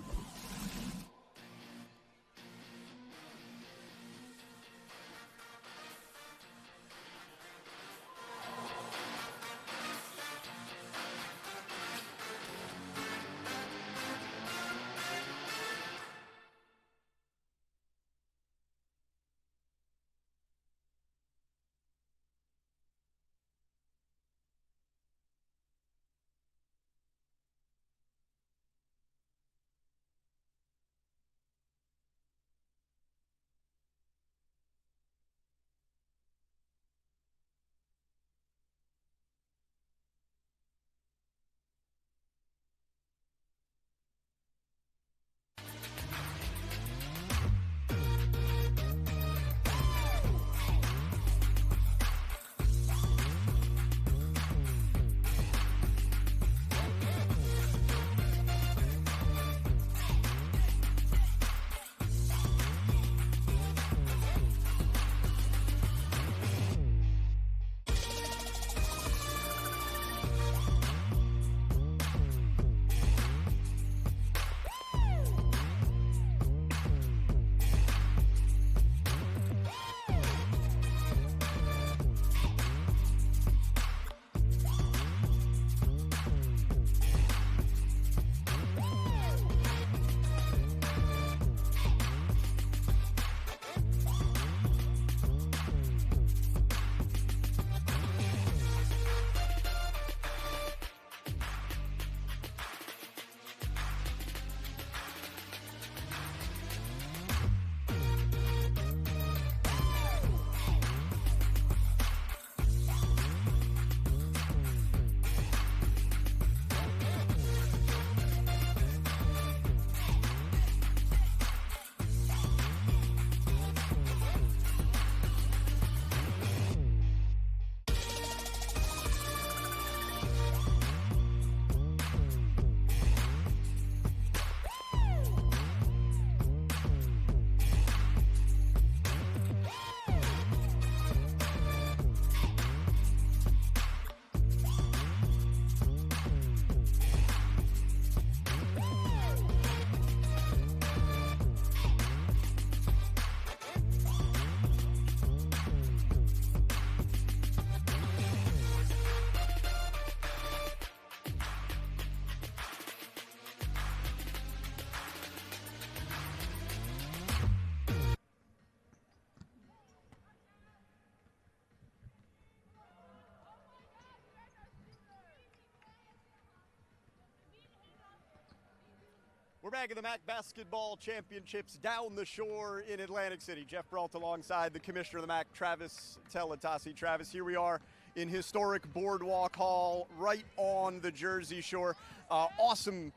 We're back at the MAAC Basketball Championships down the shore in Atlantic City. Jeff Brault alongside the commissioner of the MAAC, Travis Telatasi. Travis, here we are in historic Boardwalk Hall right on the Jersey Shore. Awesome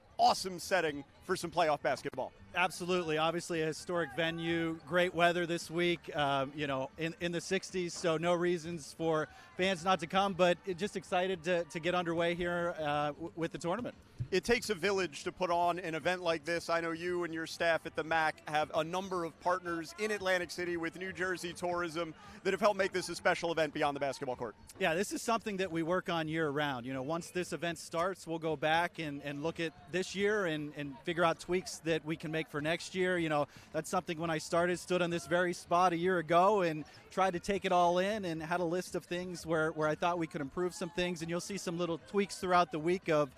setting for some playoff basketball. Absolutely. Obviously a historic venue, great weather this week, in the 60s, so no reasons for fans not to come, but just excited to get underway here with the tournament. It takes a village to put on an event like this. I know you and your staff at the MAAC have a number of partners in Atlantic City with New Jersey Tourism that have helped make this a special event beyond the basketball court. Yeah, this is something that we work on year-round. Once this event starts, we'll go back and look at this year and figure out tweaks that we can make for next year. That's something when I stood on this very spot a year ago and tried to take it all in and had a list of things where I thought we could improve some things, and you'll see some little tweaks throughout the week of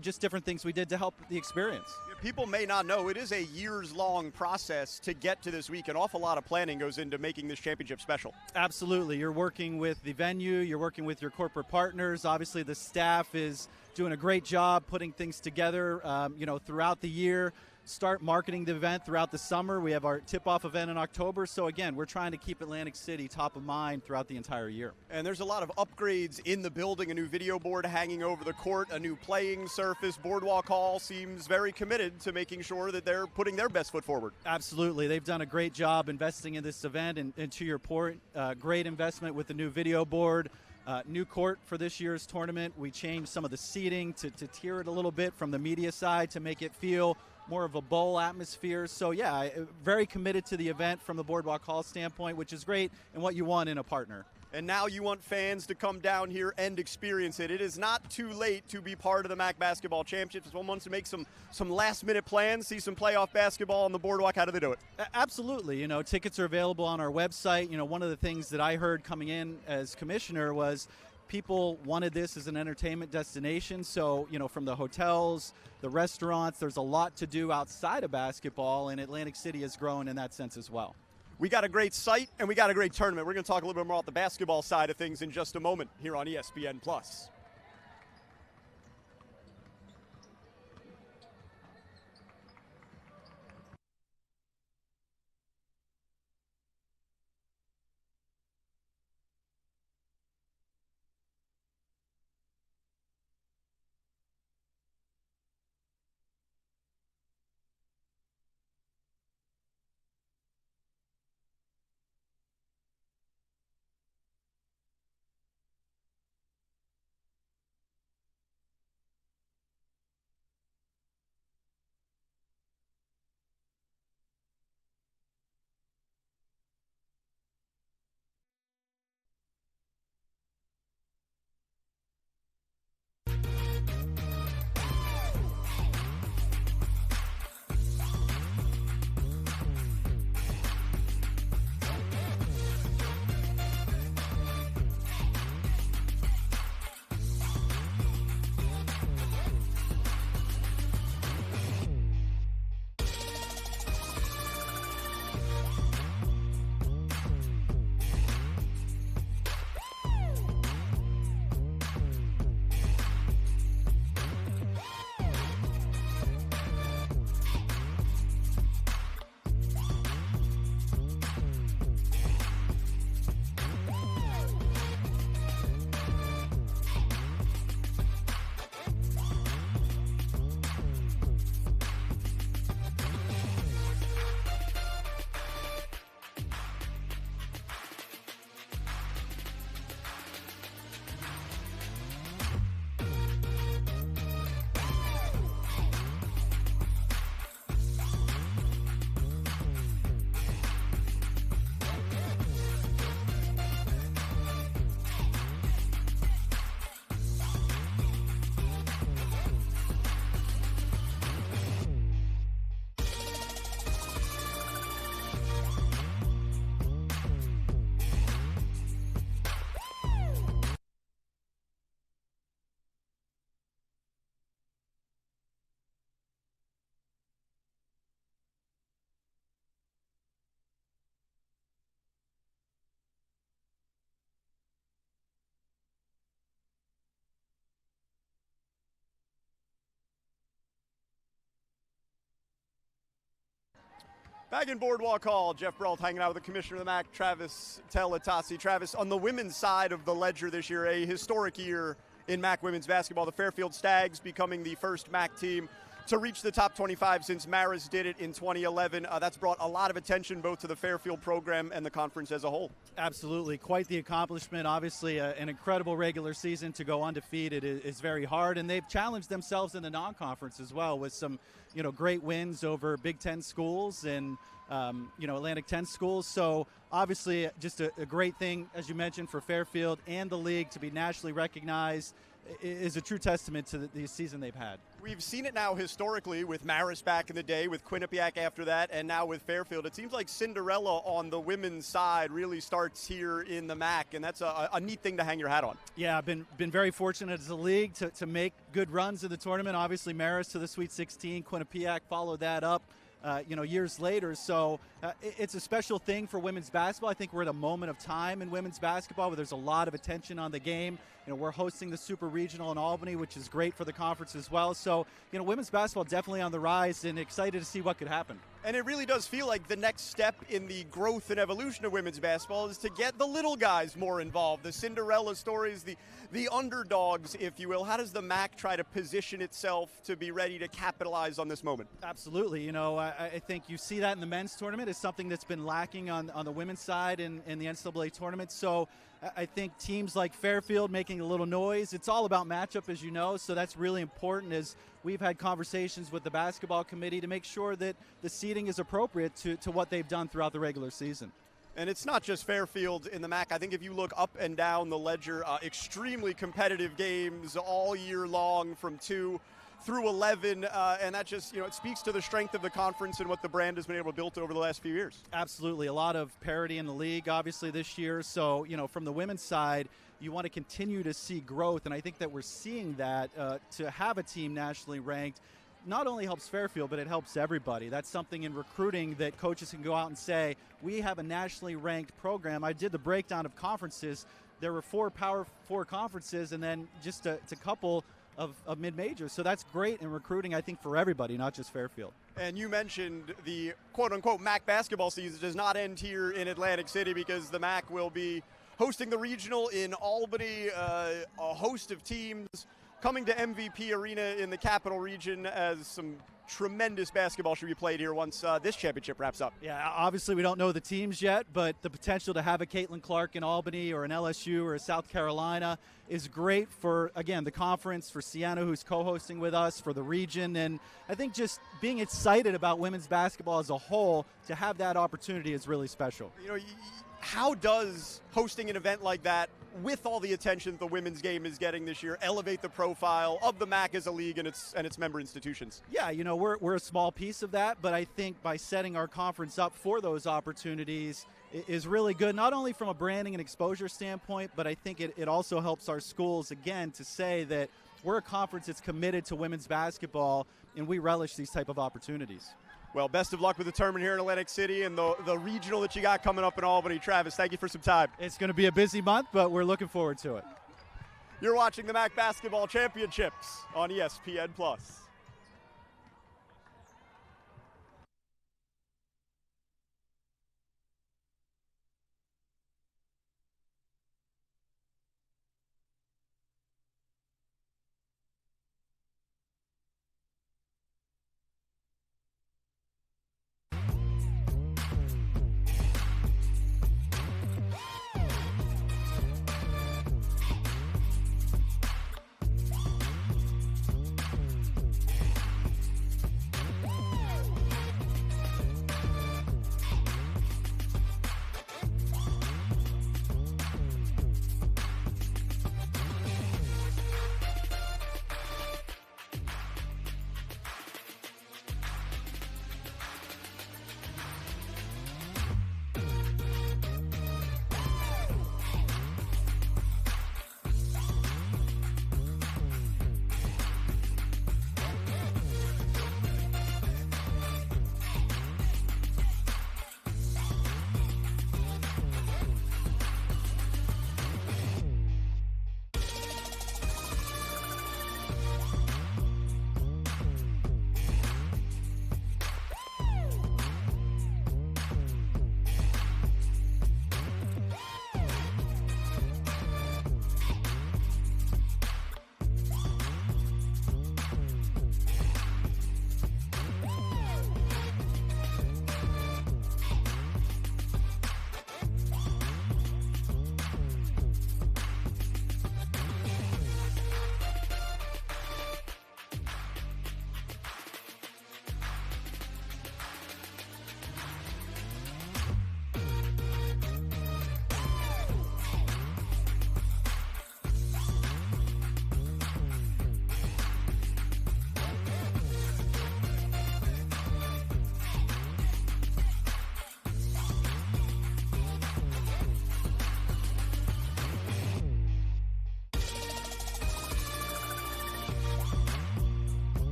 just different things we did to help the experience. People may not know it is a years-long process to get to this week. An awful lot of planning goes into making this championship special. Absolutely. You're working with the venue. You're working with your corporate partners. Obviously, the staff is doing a great job putting things together, throughout the year. Start marketing the event throughout the summer. We have our tip-off event in October. So, again, we're trying to keep Atlantic City top of mind throughout the entire year. And there's a lot of upgrades in the building, a new video board hanging over the court, a new playing surface. Boardwalk Hall seems very committed to making sure that they're putting their best foot forward. Absolutely. They've done a great job investing in this event. And to your point, great investment with the new video board. New court for this year's tournament. We changed some of the seating to tier it a little bit from the media side to make it feel more of a bowl atmosphere. So, yeah, very committed to the event from the Boardwalk Hall standpoint, which is great and what you want in a partner. And now you want fans to come down here and experience it. It is not too late to be part of the MAAC Basketball Championships. If one wants to make some last-minute plans, see some playoff basketball on the boardwalk, how do they do it? Absolutely. Tickets are available on our website. One of the things that I heard coming in as commissioner was people wanted this as an entertainment destination. So, from the hotels, the restaurants, there's a lot to do outside of basketball, and Atlantic City has grown in that sense as well. We got a great site, and we got a great tournament. We're going to talk a little bit more about the basketball side of things in just a moment here on ESPN+. Back in Boardwalk Hall, Jeff Brault hanging out with the commissioner of the MAAC, Travis Teletasi. Travis, on the women's side of the ledger this year, a historic year in MAAC women's basketball. The Fairfield Stags becoming the first MAAC team to reach the top 25 since Marist did it in 2011. That's brought a lot of attention both to the Fairfield program and the conference as a whole. Absolutely. Quite the accomplishment. Obviously, an incredible regular season. To go undefeated is very hard, and they've challenged themselves in the non-conference as well with some great wins over Big Ten schools and Atlantic 10 schools. So obviously just a great thing, as you mentioned, for Fairfield and the league to be nationally recognized is a true testament to the season they've had. We've seen it now historically with Marist back in the day, with Quinnipiac after that, and now with Fairfield. It seems like Cinderella on the women's side really starts here in the MAAC, and that's a neat thing to hang your hat on. Yeah, I've been very fortunate as a league to make good runs in the tournament. Obviously, Marist to the Sweet 16, Quinnipiac followed that up. Years later. So it's a special thing for women's basketball. I think we're at a moment of time in women's basketball where there's a lot of attention on the game. We're hosting the Super Regional in Albany, which is great for the conference as well. So, women's basketball definitely on the rise, and excited to see what could happen. And it really does feel like the next step in the growth and evolution of women's basketball is to get the little guys more involved. The Cinderella stories, the underdogs, if you will. How does the MAAC try to position itself to be ready to capitalize on this moment? Absolutely. I think you see that in the men's tournament is something that's been lacking on the women's side in the NCAA tournament. So I think teams like Fairfield making a little noise. It's all about matchup, as you know, so that's really important as we've had conversations with the basketball committee to make sure that the seeding is appropriate to what they've done throughout the regular season. And it's not just Fairfield in the MAAC. I think if you look up and down the ledger, extremely competitive games all year long from 2 through 11, and that just, it speaks to the strength of the conference and what the brand has been able to build over the last few years. Absolutely. A lot of parity in the league, obviously, this year. So, from the women's side, you want to continue to see growth, and I think that we're seeing that to have a team nationally ranked not only helps Fairfield, but it helps everybody. That's something in recruiting that coaches can go out and say, we have a nationally ranked program. I did the breakdown of conferences. There were 4 Power 4 conferences and then just a couple of mid-majors. So that's great in recruiting, I think, for everybody, not just Fairfield. And you mentioned the quote-unquote MAAC basketball season does not end here in Atlantic City because the MAAC will be hosting the regional in Albany, a host of teams coming to MVP Arena in the Capital Region as some tremendous basketball should be played here once this championship wraps up. Yeah, obviously we don't know the teams yet, but the potential to have a Caitlin Clark in Albany or an LSU or a South Carolina is great for, again, the conference, for Sienna, who's co-hosting with us, for the region, and I think just being excited about women's basketball as a whole, to have that opportunity is really special. How does hosting an event like that, with all the attention the women's game is getting this year, elevate the profile of the MAAC as a league and its member institutions? Yeah, we're a small piece of that, but I think by setting our conference up for those opportunities is really good, not only from a branding and exposure standpoint, but I think it also helps our schools, again, to say that we're a conference that's committed to women's basketball, and we relish these type of opportunities. Well, best of luck with the tournament here in Atlantic City and the regional that you got coming up in Albany. Travis, thank you for some time. It's going to be a busy month, but we're looking forward to it. You're watching the MAAC Basketball Championships on ESPN+.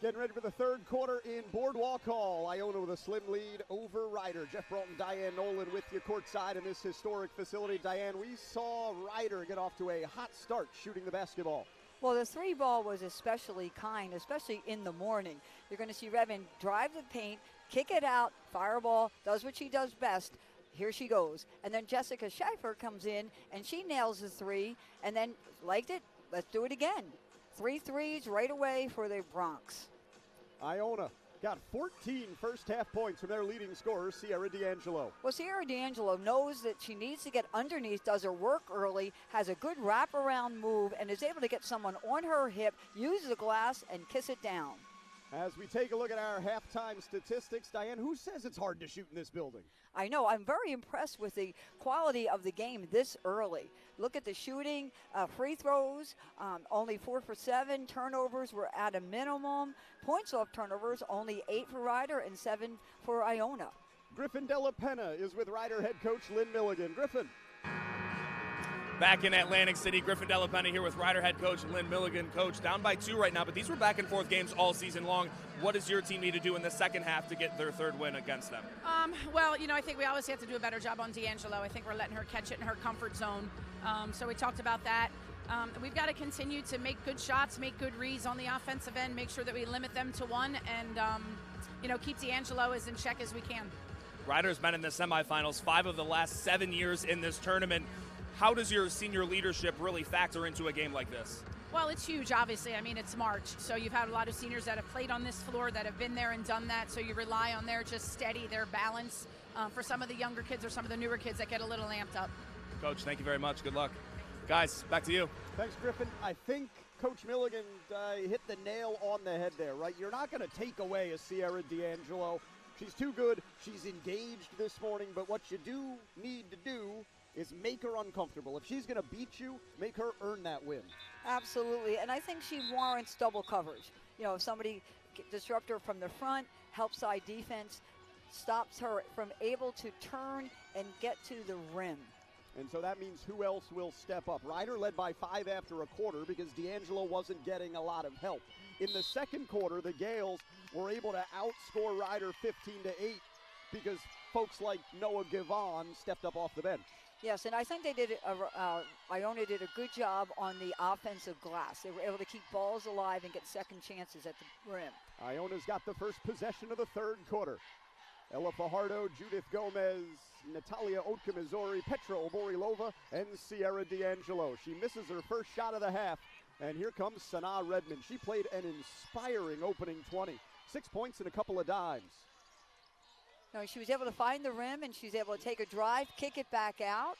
Getting ready for the third quarter in Boardwalk Hall. Iona with a slim lead over Ryder. Jeff Broughton, Diane Nolan with you courtside in this historic facility. Diane, we saw Ryder get off to a hot start shooting the basketball. Well, the three ball was especially kind, especially in the morning. You're going to see Revan drive the paint, kick it out, fireball, does what she does best. Here she goes. And then Jessica Schaefer comes in, and she nails the three, and then liked it. Let's do it again. 3 threes right away for the Bronx. Iona got 14 first-half points from their leading scorer, Sierra D'Angelo. Well, Sierra D'Angelo knows that she needs to get underneath, does her work early, has a good wraparound move, and is able to get someone on her hip, use the glass, and kiss it down. As we take a look at our halftime statistics, Diane, who says it's hard to shoot in this building? I know. I'm very impressed with the quality of the game this early. Look at the shooting, free throws, only 4 for 7. Turnovers were at a minimum. Points off turnovers, only 8 for Ryder and 7 for Iona. Griffin Della Penna is with Ryder head coach Lynn Milligan. Griffin. Back in Atlantic City, Griffin Della Penna here with Ryder head coach Lynn Milligan. Coach, down by 2 right now, but these were back and forth games all season long. What does your team need to do in the second half to get their third win against them? Well, I think we always have to do a better job on D'Angelo. I think we're letting her catch it in her comfort zone. So we talked about that. We've got to continue to make good shots, make good reads on the offensive end, make sure that we limit them to 1, and, keep D'Angelo as in check as we can. Ryder's been in the semifinals 5 of the last 7 years in this tournament. How does your senior leadership really factor into a game like this? Well, it's huge, obviously. It's March, so you've had a lot of seniors that have played on this floor that have been there and done that, so you rely on their just steady, their balance for some of the younger kids or some of the newer kids that get a little amped up. Coach, thank you very much. Good luck. Guys, back to you. Thanks, Griffin. I think Coach Milligan hit the nail on the head there, right? You're not going to take away a Sierra D'Angelo. She's too good. She's engaged this morning, but what you do need to do is make her uncomfortable. If she's going to beat you, make her earn that win. Absolutely, and I think she warrants double coverage. If somebody disrupts her from the front, help side defense, stops her from able to turn and get to the rim. And so that means who else will step up? Ryder led by 5 after a quarter because D'Angelo wasn't getting a lot of help. In the second quarter, the Gales were able to outscore Ryder 15-8 because folks like Noah Givon stepped up off the bench. Yes, and I think they did. Iona did a good job on the offensive glass. They were able to keep balls alive and get second chances at the rim. Iona's got the first possession of the third quarter. Ella Fajardo, Judith Gomez, Natalia Otkemizori, Petra Oborilova, and Sierra D'Angelo. She misses her first shot of the half, and here comes Sanaa Redmond. She played an inspiring opening 20. 6 points and a couple of dimes. No, she was able to find the rim, and she's able to take a drive, kick it back out.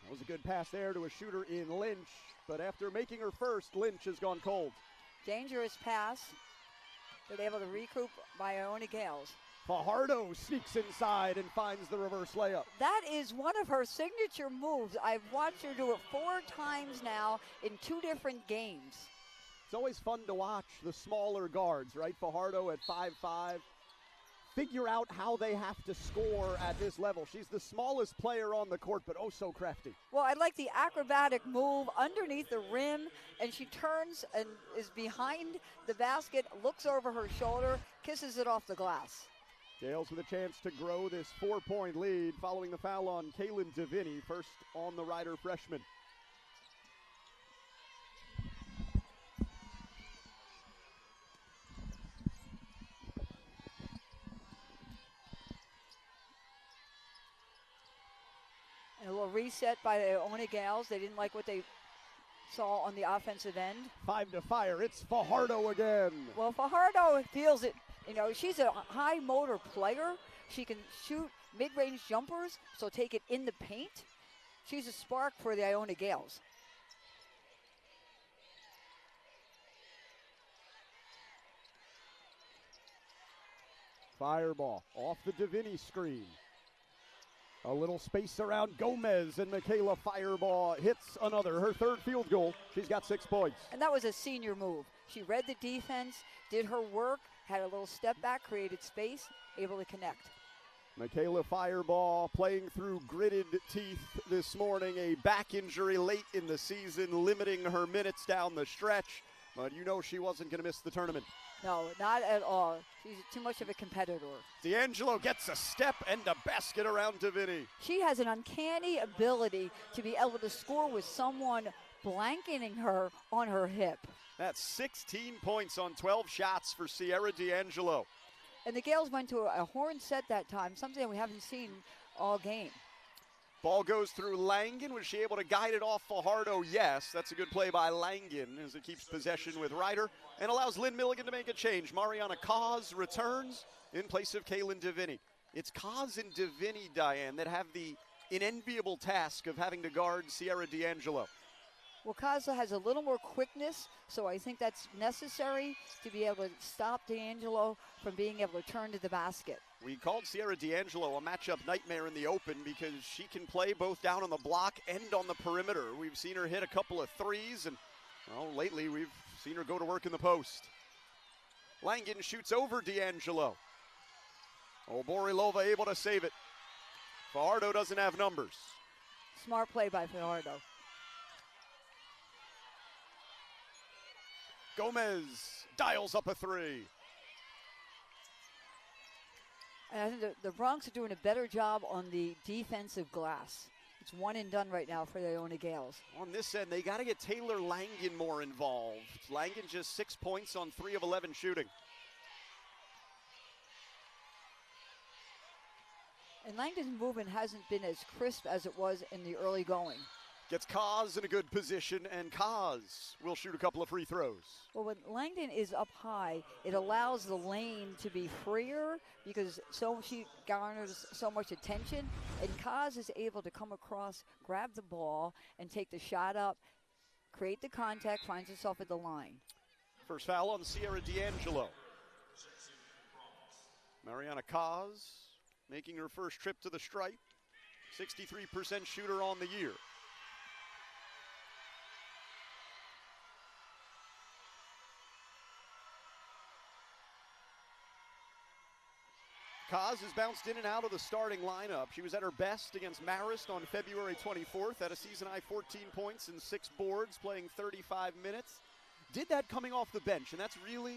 That was a good pass there to a shooter in Lynch, but after making her first, Lynch has gone cold. Dangerous pass, but able to recoup by Iona Gales. Fajardo sneaks inside and finds the reverse layup. That is one of her signature moves. I've watched her do it 4 times now in 2 different games. It's always fun to watch the smaller guards, right? Fajardo at 5'5". Figure out how they have to score at this level. She's the smallest player on the court, but oh so crafty. Well, I like the acrobatic move underneath the rim, and she turns and is behind the basket, looks over her shoulder, kisses it off the glass. Gales with a chance to grow this 4-point lead following the foul on Kaylin Deviney, first on the Ryder freshman. And a little reset by the Iona Gales. They didn't like what they saw on the offensive end. 5 to fire. It's Fajardo again. Well, Fajardo feels it. She's a high motor player. She can shoot mid-range jumpers, so take it in the paint. She's a spark for the Iona Gales. Fireball off the Deviney screen. A little space around Gomez, and Michaela Fireball hits another, her third field goal. She's got 6 points. And that was a senior move. She read the defense, did her work, had a little step back, created space, able to connect. Michaela Fireball playing through gritted teeth this morning. A back injury late in the season, limiting her minutes down the stretch. But she wasn't going to miss the tournament. No, not at all. She's too much of a competitor. D'Angelo gets a step and a basket around Divini. She has an uncanny ability to be able to score with someone blanketing her on her hip. That's 16 points on 12 shots for Sierra D'Angelo. And the Gales went to a horn set that time, something we haven't seen all game. Ball goes through Langen. Was she able to guide it off Fajardo? Yes. That's a good play by Langen as it keeps possession with Ryder and allows Lynn Milligan to make a change. Mariana Kaz returns in place of Kaylin Divini. It's Kaz and Divini, Diane, that have the unenviable task of having to guard Sierra D'Angelo. Well, Kaza has a little more quickness, so I think that's necessary to be able to stop D'Angelo from being able to turn to the basket. We called Sierra D'Angelo a matchup nightmare in the open because she can play both down on the block and on the perimeter. We've seen her hit a couple of threes, and well, lately we've seen her go to work in the post. Langen shoots over D'Angelo. Borilova able to save it. Fajardo doesn't have numbers. Smart play by Fajardo. Gomez dials up a three. And I think the Bronx are doing a better job on the defensive glass. It's one and done right now for the Iona Gales. On this end, they got to get Taylor Langen more involved. Langen just 6 points on 3 of 11 shooting. And Langdon's movement hasn't been as crisp as it was in the early going. Gets Kaz in a good position, and Kaz will shoot a couple of free throws. Well, when Langdon is up high, it allows the lane to be freer because she garners so much attention, and Kaz is able to come across, grab the ball, and take the shot up, create the contact, finds herself at the line. First foul on Sierra D'Angelo. Mariana Kaz making her first trip to the stripe. 63% shooter on the year. Kaz has bounced in and out of the starting lineup. She was at her best against Marist on February 24th at a season-high 14 points and 6 boards, playing 35 minutes. Did that coming off the bench, and that's really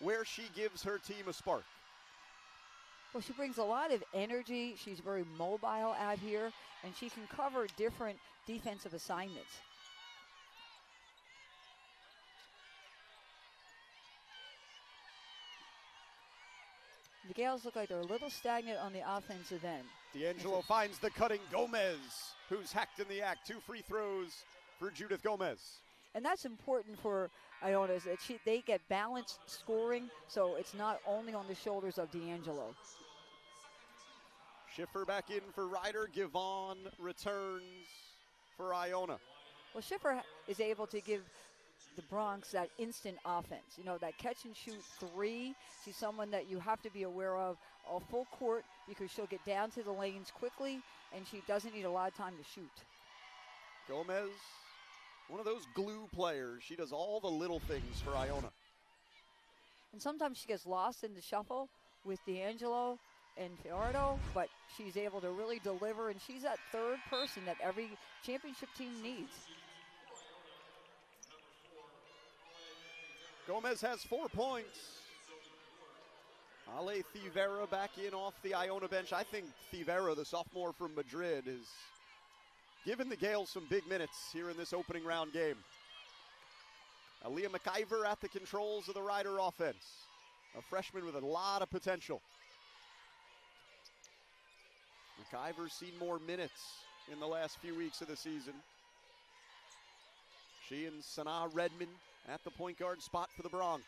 where she gives her team a spark. Well, she brings a lot of energy. She's very mobile out here, and she can cover different defensive assignments. The Gales look like they're a little stagnant on the offensive end. D'Angelo finds the cutting Gomez, who's hacked in the act. 2 free throws for Judith Gomez. And that's important for Iona, is that they get balanced scoring, so it's not only on the shoulders of D'Angelo. Schiffer back in for Ryder. Givon returns for Iona. Well, Schiffer is able to give the Bronx that instant offense. You know, that catch and shoot three. She's someone that you have to be aware of all full court because she'll get down to the lanes quickly and she doesn't need a lot of time to shoot. Gomez, one of those glue players. She does all the little things for Iona. And sometimes she gets lost in the shuffle with D'Angelo and Fajardo, but she's able to really deliver, and she's that third person that every championship team needs. Gomez has 4 points. Ale Thivera back in off the Iona bench. I think Thivera, the sophomore from Madrid, is giving the Gales some big minutes here in this opening round game. Aaliyah McIver at the controls of the Ryder offense. A freshman with a lot of potential. McIver's seen more minutes in the last few weeks of the season. She and Sanaa Redmond at the point guard spot for the Bronx.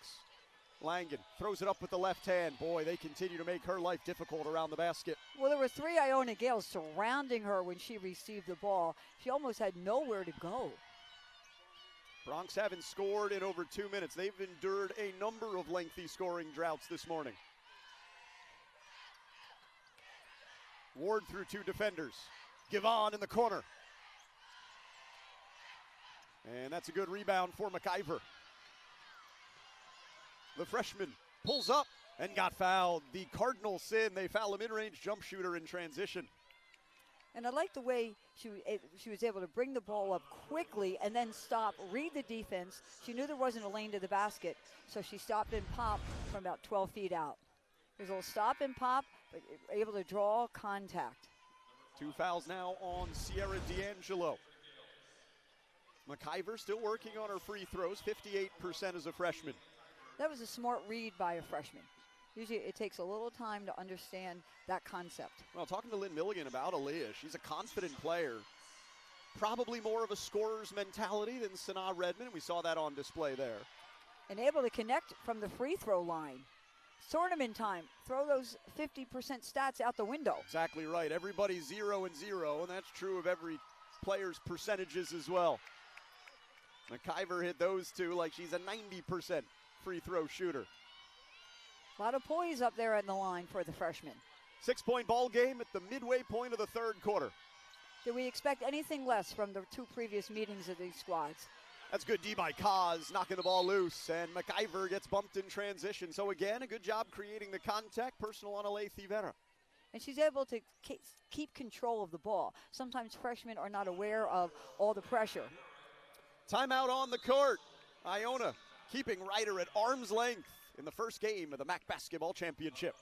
Langen throws it up with the left hand. Boy, they continue to make her life difficult around the basket. Well, there were 3 Iona Gales surrounding her when she received the ball. She almost had nowhere to go. Bronx haven't scored in over 2 minutes. They've endured a number of lengthy scoring droughts this morning. Ward through 2 defenders. Givon in the corner. And that's a good rebound for McIver. The freshman pulls up and got fouled. The Cardinals sin. They foul a mid-range jump shooter in transition. And I like the way she was able to bring the ball up quickly and then stop, read the defense. She knew there wasn't a lane to the basket, so she stopped and popped from about 12 feet out. There's a little stop and pop, but able to draw contact. 2 fouls now on Sierra D'Angelo. McIver still working on her free throws, 58% as a freshman. That was a smart read by a freshman. Usually it takes a little time to understand that concept. Well, talking to Lynn Milligan about Aaliyah, she's a confident player. Probably more of a scorer's mentality than Sanaa Redmond. We saw that on display there. And able to connect from the free throw line. Tournament time, throw those 50% stats out the window. Exactly right. Everybody's 0 and 0, and that's true of every player's percentages as well. McIver hit those two like she's a 90% free throw shooter. A lot of poise up there in the line for the freshman. 6-point ball game at the midway point of the third quarter. Do we expect anything less from the 2 previous meetings of these squads? That's good D by Kaz, knocking the ball loose, and McIver gets bumped in transition. So again, a good job creating the contact, personal on Alethi Vera. And she's able to keep control of the ball. Sometimes freshmen are not aware of all the pressure. Timeout on the court. Iona keeping Ryder at arm's length in the first game of the MAAC Basketball Championship.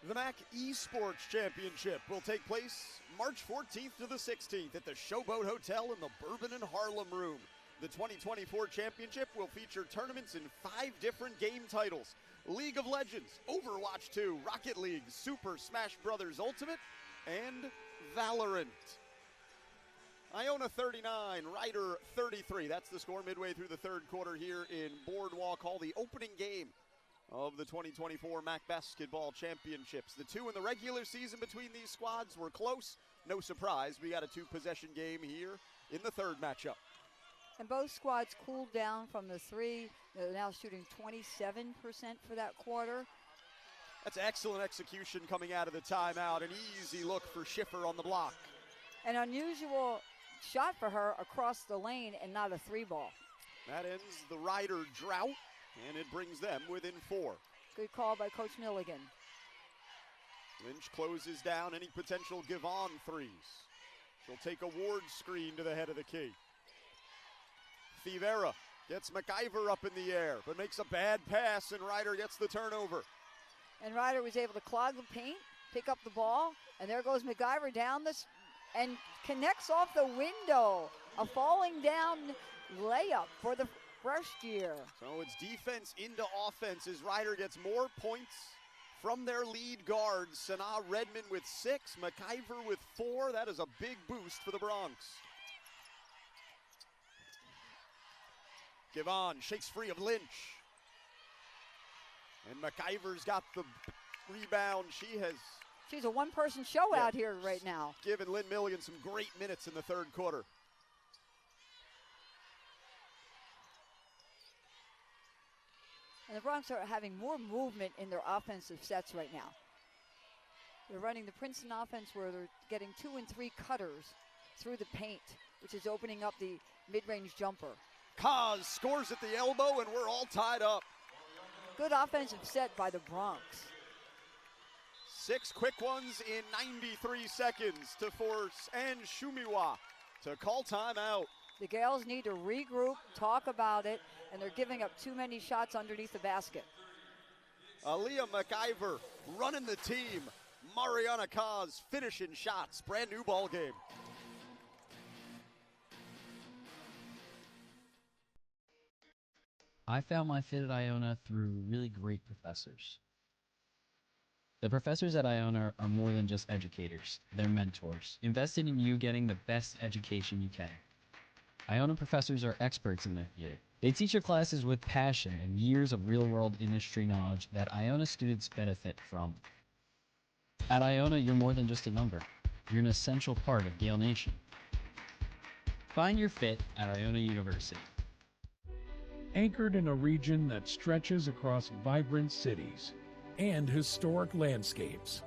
The MAAC Esports Championship will take place March 14th to the 16th at the Showboat Hotel in the Bourbon and Harlem Room. The 2024 championship will feature tournaments in 5 different game titles: League of Legends, Overwatch 2, Rocket League, Super Smash Bros. Ultimate, and Valorant. Iona 39, Ryder 33. That's the score midway through the third quarter here in Boardwalk Hall, the opening game of the 2024 MAAC Basketball Championships. The 2 in the regular season between these squads were close. No surprise, we got a 2-possession game here in the third matchup. And both squads cooled down from the 3. They're now shooting 27% for that quarter. That's excellent execution coming out of the timeout. An easy look for Schiffer on the block. An unusual shot for her across the lane and not a 3-ball. That ends the Ryder drought, and it brings them within 4. Good call by Coach Milligan. Lynch closes down any potential give-on threes. She'll take a Ward screen to the head of the key. Fivera gets McIver up in the air, but makes a bad pass, and Ryder gets the turnover. And Ryder was able to clog the paint, pick up the ball, and there goes McIver down this and connects off the window. A falling down layup for the first year. So it's defense into offense as Ryder gets more points from their lead guards. Sanaa Redmond with 6, McIver with 4. That is a big boost for the Bronx. Givon shakes free of Lynch. And McIver's got the rebound. She's a one-person show out here right now. Giving Lynn Milligan some great minutes in the third quarter. And the Bronx are having more movement in their offensive sets right now. They're running the Princeton offense where they're getting 2 and 3 cutters through the paint, which is opening up the mid-range jumper. Kaz scores at the elbow, and we're all tied up. Good offensive set by the Bronx. 6 quick ones in 93 seconds to force Ann Shumiwa to call timeout. The Gales need to regroup, talk about it, and they're giving up too many shots underneath the basket. Aaliyah McIver running the team. Mariana Kaz finishing shots. Brand new ball game. I found my fit at Iona through really great professors. The professors at Iona are more than just educators. They're mentors, invested in you getting the best education you can. Iona professors are experts in their field. They teach your classes with passion and years of real-world industry knowledge that Iona students benefit from. At Iona, you're more than just a number. You're an essential part of Gale Nation. Find your fit at Iona University. Anchored in a region that stretches across vibrant cities and historic landscapes,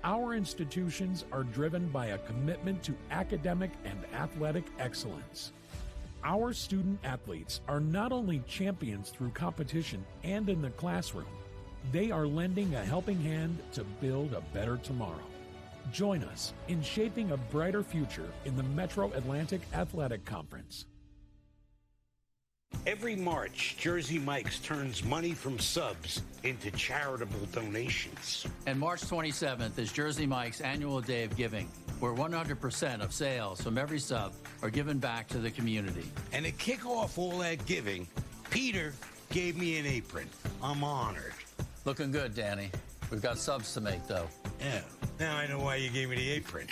our institutions are driven by a commitment to academic and athletic excellence. Our student athletes are not only champions through competition and in the classroom, they are lending a helping hand to build a better tomorrow. Join us in shaping a brighter future in the Metro Atlantic Athletic Conference. Every March, Jersey Mike's turns money from subs into charitable donations. And March 27th is Jersey Mike's annual day of giving, where 100% of sales from every sub are given back to the community. And to kick off all that giving, Peter gave me an apron. I'm honored. Looking good, Danny. We've got subs to make, though. Yeah, now I know why you gave me the apron.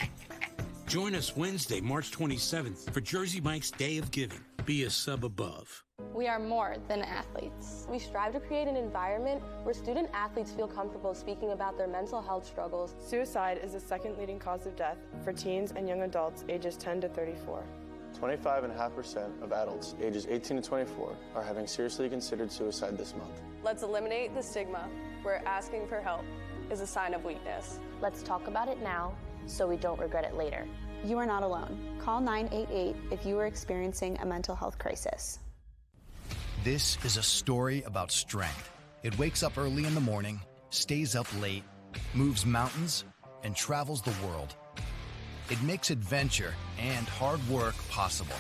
Join us Wednesday, March 27th for Jersey Mike's Day of Giving. Be a sub above. We are more than athletes. We strive to create an environment where student athletes feel comfortable speaking about their mental health struggles. Suicide is the second leading cause of death for teens and young adults ages 10 to 34. 25.5% of adults ages 18 to 24 are having seriously considered suicide this month. Let's eliminate the stigma where asking for help is a sign of weakness. Let's talk about it now so we don't regret it later. You are not alone. Call 988 if you are experiencing a mental health crisis. This is a story about strength. It wakes up early in the morning, stays up late, moves mountains, and travels the world. It makes adventure and hard work possible.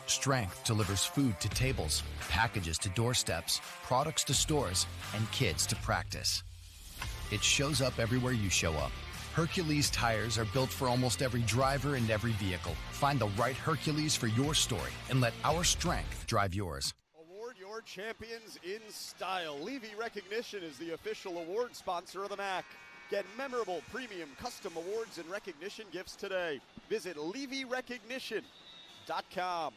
Strength delivers food to tables, packages to doorsteps, products to stores, and kids to practice. It shows up everywhere you show up. Hercules tires are built for almost every driver and every vehicle. Find the right Hercules for your story and let our strength drive yours. Award your champions in style. Levy Recognition is the official award sponsor of the MAAC. Get memorable premium custom awards and recognition gifts today. Visit LevyRecognition.com.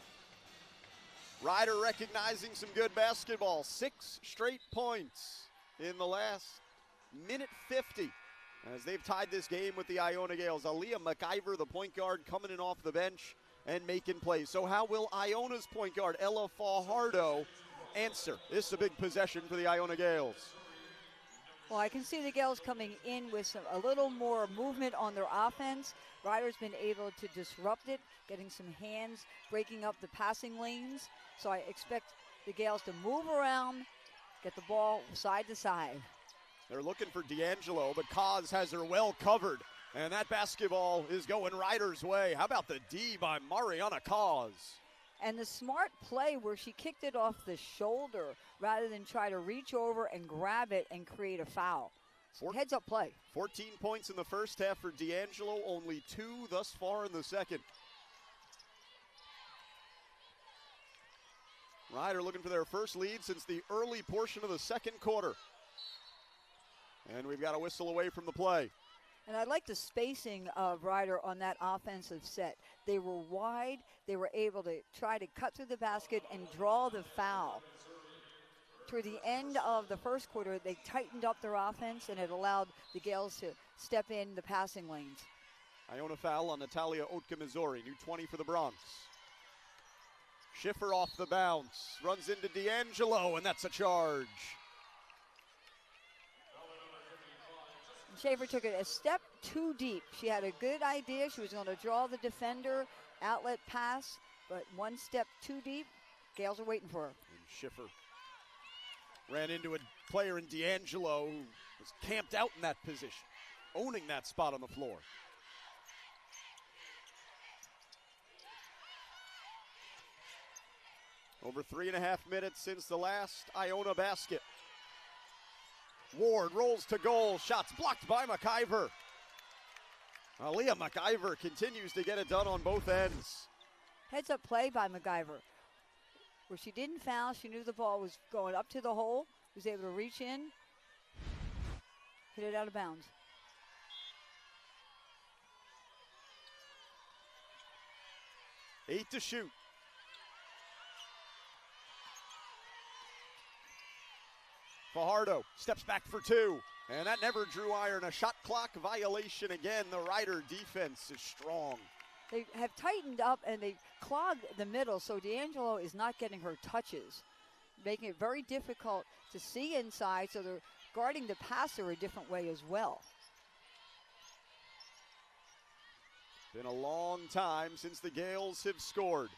Ryder recognizing some good basketball. 6 straight points in the last minute 50 as they've tied this game with the Iona Gales. Aaliyah McIver, the point guard, coming in off the bench and making plays. So how will Iona's point guard, Ella Fajardo, answer? This is a big possession for the Iona Gales. Well, I can see the Gales coming in with a little more movement on their offense. Ryder's been able to disrupt it, getting some hands, breaking up the passing lanes. So I expect the Gales to move around, get the ball side to side. They're looking for D'Angelo, but Kaz has her well covered. And that basketball is going Ryder's way. How about the D by Mariana Kaz? And the smart play where she kicked it off the shoulder rather than try to reach over and grab it and create a foul. Heads up play. 14 points in the first half for D'Angelo, only 2 thus far in the second. Ryder looking for their first lead since the early portion of the second quarter. And we've got a whistle away from the play. And I like the spacing of Ryder on that offensive set. They were wide. They were able to try to cut through the basket and draw the foul. Toward the end of the first quarter, they tightened up their offense, and it allowed the Gales to step in the passing lanes. Iona foul on Natalia Otka-Missouri, new 20 for the Bronx. Schiffer off the bounce, runs into D'Angelo, and that's a charge. Schaefer took it a step too deep. She had a good idea. She was going to draw the defender, outlet pass, but one step too deep. Gales are waiting for her. And Schiffer ran into a player in D'Angelo who was camped out in that position, owning that spot on the floor. Over 3.5 minutes since the last Iona basket. Ward rolls to goal. Shots blocked by McIver. Aaliyah McIver continues to get it done on both ends. Heads up play by McIver. Where she didn't foul, she knew the ball was going up to the hole, was able to reach in, hit it out of bounds. Eight to shoot. Fajardo steps back for 2, and that never drew iron. A shot clock violation again. The Ryder defense is strong. They have tightened up and they clogged the middle, so D'Angelo is not getting her touches, making it very difficult to see inside, so they're guarding the passer a different way as well. Been a long time since the Gales have scored.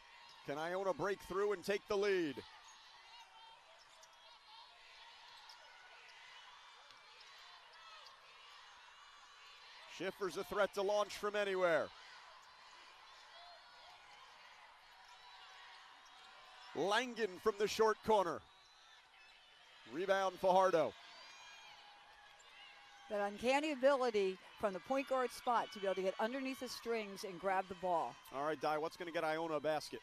Can Iona break through and take the lead? Schiffer's a threat to launch from anywhere. Langen from the short corner. Rebound Fajardo. That uncanny ability from the point guard spot to be able to get underneath the strings and grab the ball. All right, Di, what's going to get Iona a basket?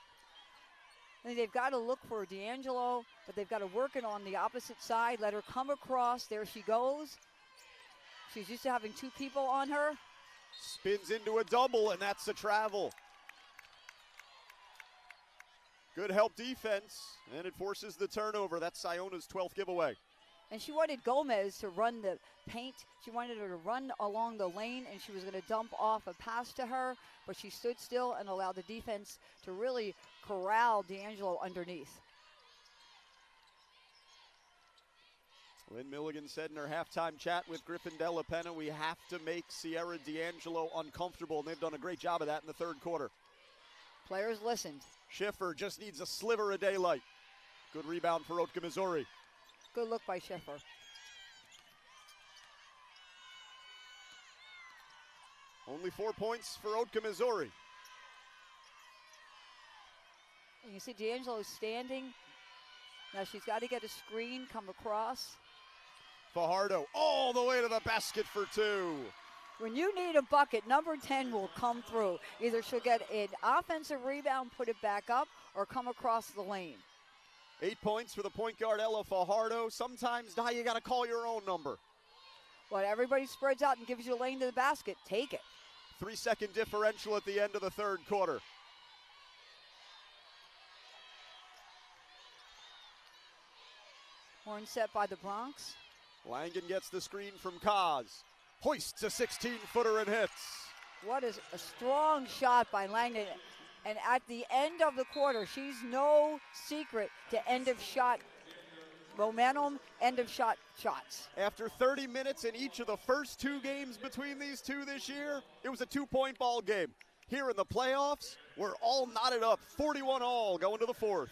I think they've got to look for D'Angelo, but they've got to work it on the opposite side. Let her come across. There she goes. She's used to having 2 people on her. Spins into a double, and that's a travel. Good help defense, and it forces the turnover. That's Iona's 12th giveaway. And she wanted Gomez to run the paint. She wanted her to run along the lane, and she was going to dump off a pass to her, but she stood still and allowed the defense to really corral D'Angelo underneath. Lynn Milligan said in her halftime chat with Griffin Della Penna, we have to make Sierra D'Angelo uncomfortable, and they've done a great job of that in the third quarter. Players listened. Schiffer just needs a sliver of daylight. Good rebound for Otka-Missouri. Good look by Schiffer. Only 4 points for Otka-Missouri. And you see D'Angelo standing. Now she's got to get a screen, come across. Fajardo all the way to the basket for 2. When you need a bucket, number 10 will come through. Either she'll get an offensive rebound, put it back up, or come across the lane. 8 points for the point guard, Ella Fajardo. Sometimes, Di, you got to call your own number. Well, everybody spreads out and gives you a lane to the basket. Take it. 3-second differential at the end of the third quarter. Horn set by the Bronx. Langen gets the screen from Kaz. Hoists a 16-footer and hits. What is a strong shot by Langen. And at the end of the quarter, she's no secret to end of shot momentum, end of shot shots. After 30 minutes in each of the first 2 games between these two this year, it was a 2-point ball game. Here in the playoffs, we're all knotted up, 41 all going to the fourth.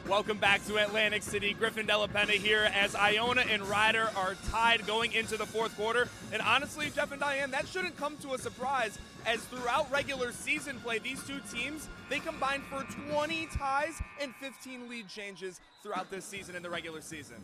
Welcome back to Atlantic City. Griffin Della Penna here as Iona and Ryder are tied going into the fourth quarter. And honestly, Jeff and Diane, that shouldn't come to a surprise, as throughout regular season play, these two teams, they combined for 20 ties and 15 lead changes throughout this season in the regular season.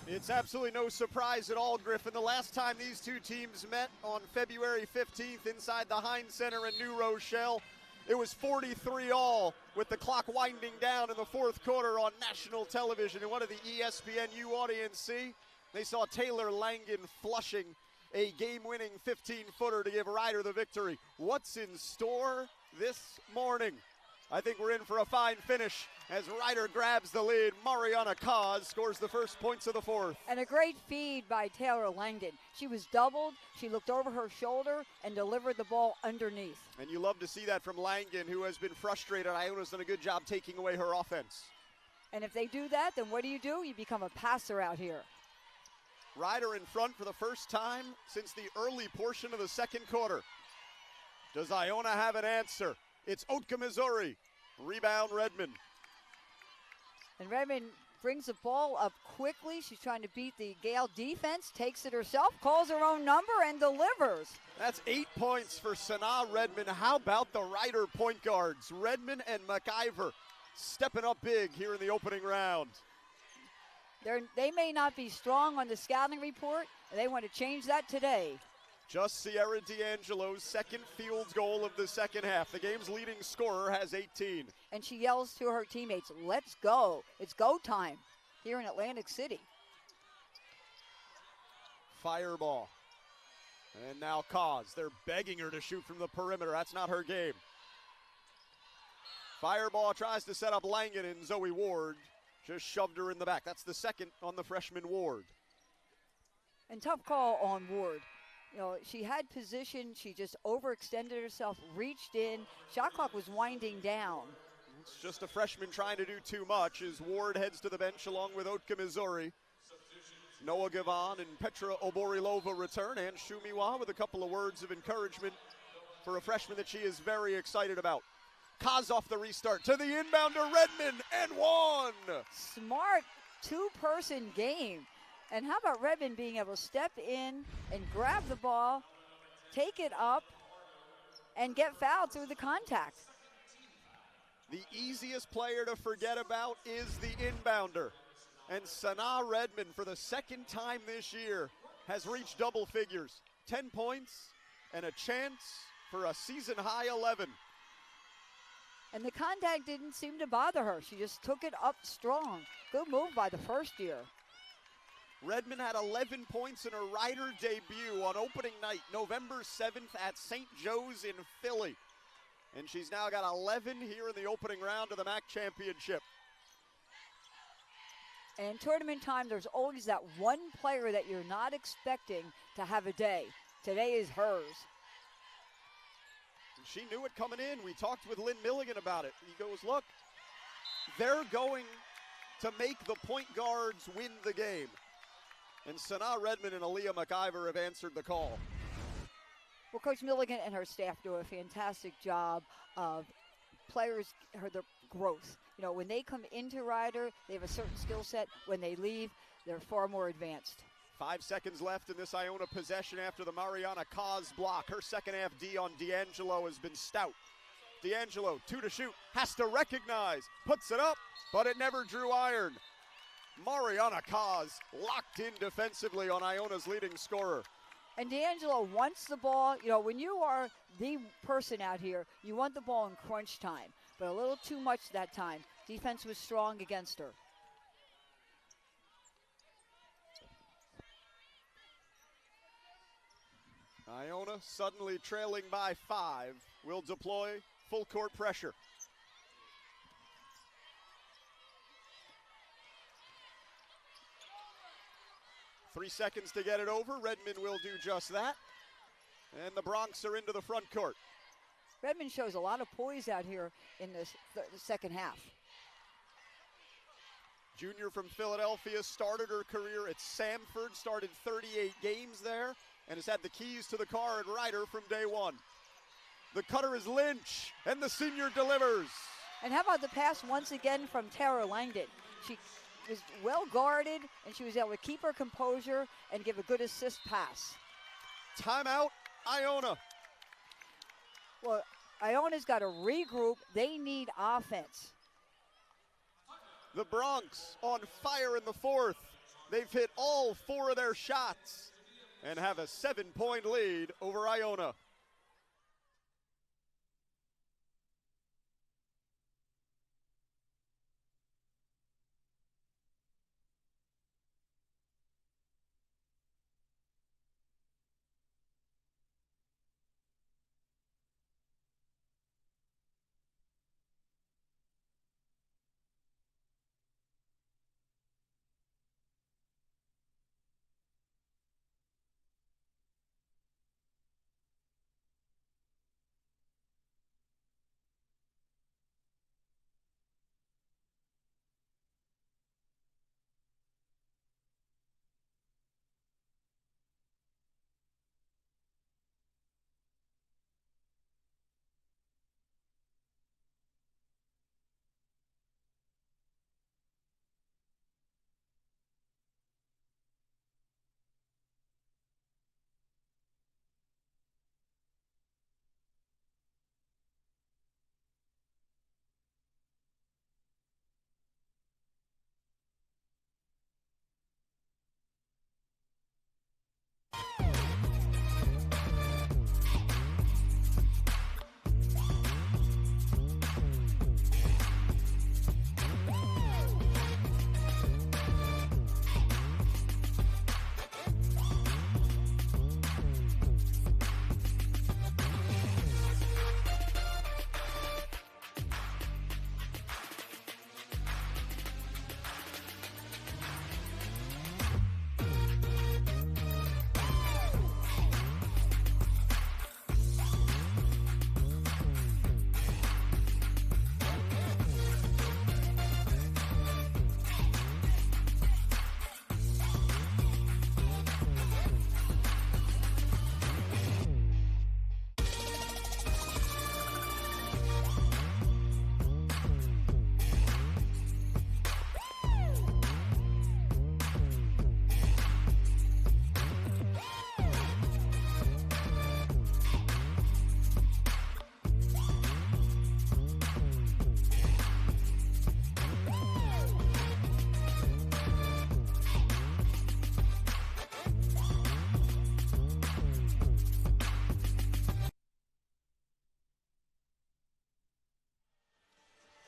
It's absolutely no surprise at all, Griffin. The last time these two teams met on February 15th inside the Heinz Center in New Rochelle, it was 43-all with the clock winding down in the fourth quarter on national television. And what did the ESPNU audience see? They saw Taylor Langen flushing a game-winning 15-footer to give Ryder the victory. What's in store this morning? I think we're in for a fine finish as Ryder grabs the lead. Mariana Kaz scores the first points of the fourth. And a great feed by Taylor Langdon. She was doubled, she looked over her shoulder, and delivered the ball underneath. And you love to see that from Langen, who has been frustrated. Iona's done a good job taking away her offense. And if they do that, then what do? You become a passer out here. Ryder in front for the first time since the early portion of the second quarter. Does Iona have an answer? It's Oatka, Missouri. Rebound, Redmond. And Redmond brings the ball up quickly. She's trying to beat the Gale defense, takes it herself, calls her own number, and delivers. That's 8 points for Sanaa Redmond. How about the Ryder point guards? Redmond and McIver stepping up big here in the opening round. They may not be strong on the scouting report, and they want to change that today. Just Sierra D'Angelo's second field goal of the second half. The game's leading scorer has 18. And she yells to her teammates, let's go. It's go time here in Atlantic City. Fireball. And now Kaz. They're begging her to shoot from the perimeter. That's not her game. Fireball tries to set up Langen, and Zoe Ward just shoved her in the back. That's the second on the freshman Ward. And tough call on Ward. You know, she had position, she just overextended herself, reached in, shot clock was winding down. It's just a freshman trying to do too much as Ward heads to the bench along with Oatka, Missouri. Noah Gavon and Petra Oborilova return, and Shumiwa with a couple of words of encouragement for a freshman that she is very excited about. Kaz off the restart to the inbounder, Redmond, and one! Smart two-person game. And how about Redmond being able to step in and grab the ball, take it up, and get fouled through the contact. The easiest player to forget about is the inbounder. And Sanaa Redmond, for the second time this year, has reached double figures. 10 points and a chance for a season-high 11. And the contact didn't seem to bother her. She just took it up strong. Good move by the first year. Redmond had 11 points in her Ryder debut on opening night, November 7th at St. Joe's in Philly. And she's now got 11 here in the opening round of the MAAC championship. And in tournament time, there's always that one player that you're not expecting to have a day. Today is hers. And she knew it coming in. We talked with Lynn Milligan about it. He goes, look, they're going to make the point guards win the game. And Sanaa Redmond and Aaliyah McIver have answered the call. Well, Coach Milligan and her staff do a fantastic job of players, their growth. You know, when they come into Ryder, they have a certain skill set. When they leave, they're far more advanced. 5 seconds left in this Iona possession after the Mariana Kaz block. Her second half D on D'Angelo has been stout. D'Angelo, 2 to shoot, has to recognize, puts it up, but it never drew iron. Mariana Kaz locked in defensively on Iona's leading scorer. And D'Angelo wants the ball. You know, when you are the person out here, you want the ball in crunch time. But a little too much that time. Defense was strong against her. Iona suddenly trailing by 5 will deploy full court pressure. Three seconds to get it over. Redmond will do just that. And the Bronx are into the front court. Redmond shows a lot of poise out here in this second half. Junior from Philadelphia, started her career at Samford, started 38 games there, and has had the keys to the car at Ryder from day one. The cutter is Lynch, and the senior delivers. And how about the pass once again from Tara Langdon? She was well guarded, and she was able to keep her composure and give a good assist pass. Timeout, Iona. Well, Iona's got to regroup. They need offense. The Bronx on fire in the fourth. They've hit all 4 of their shots and have a 7-point lead over Iona.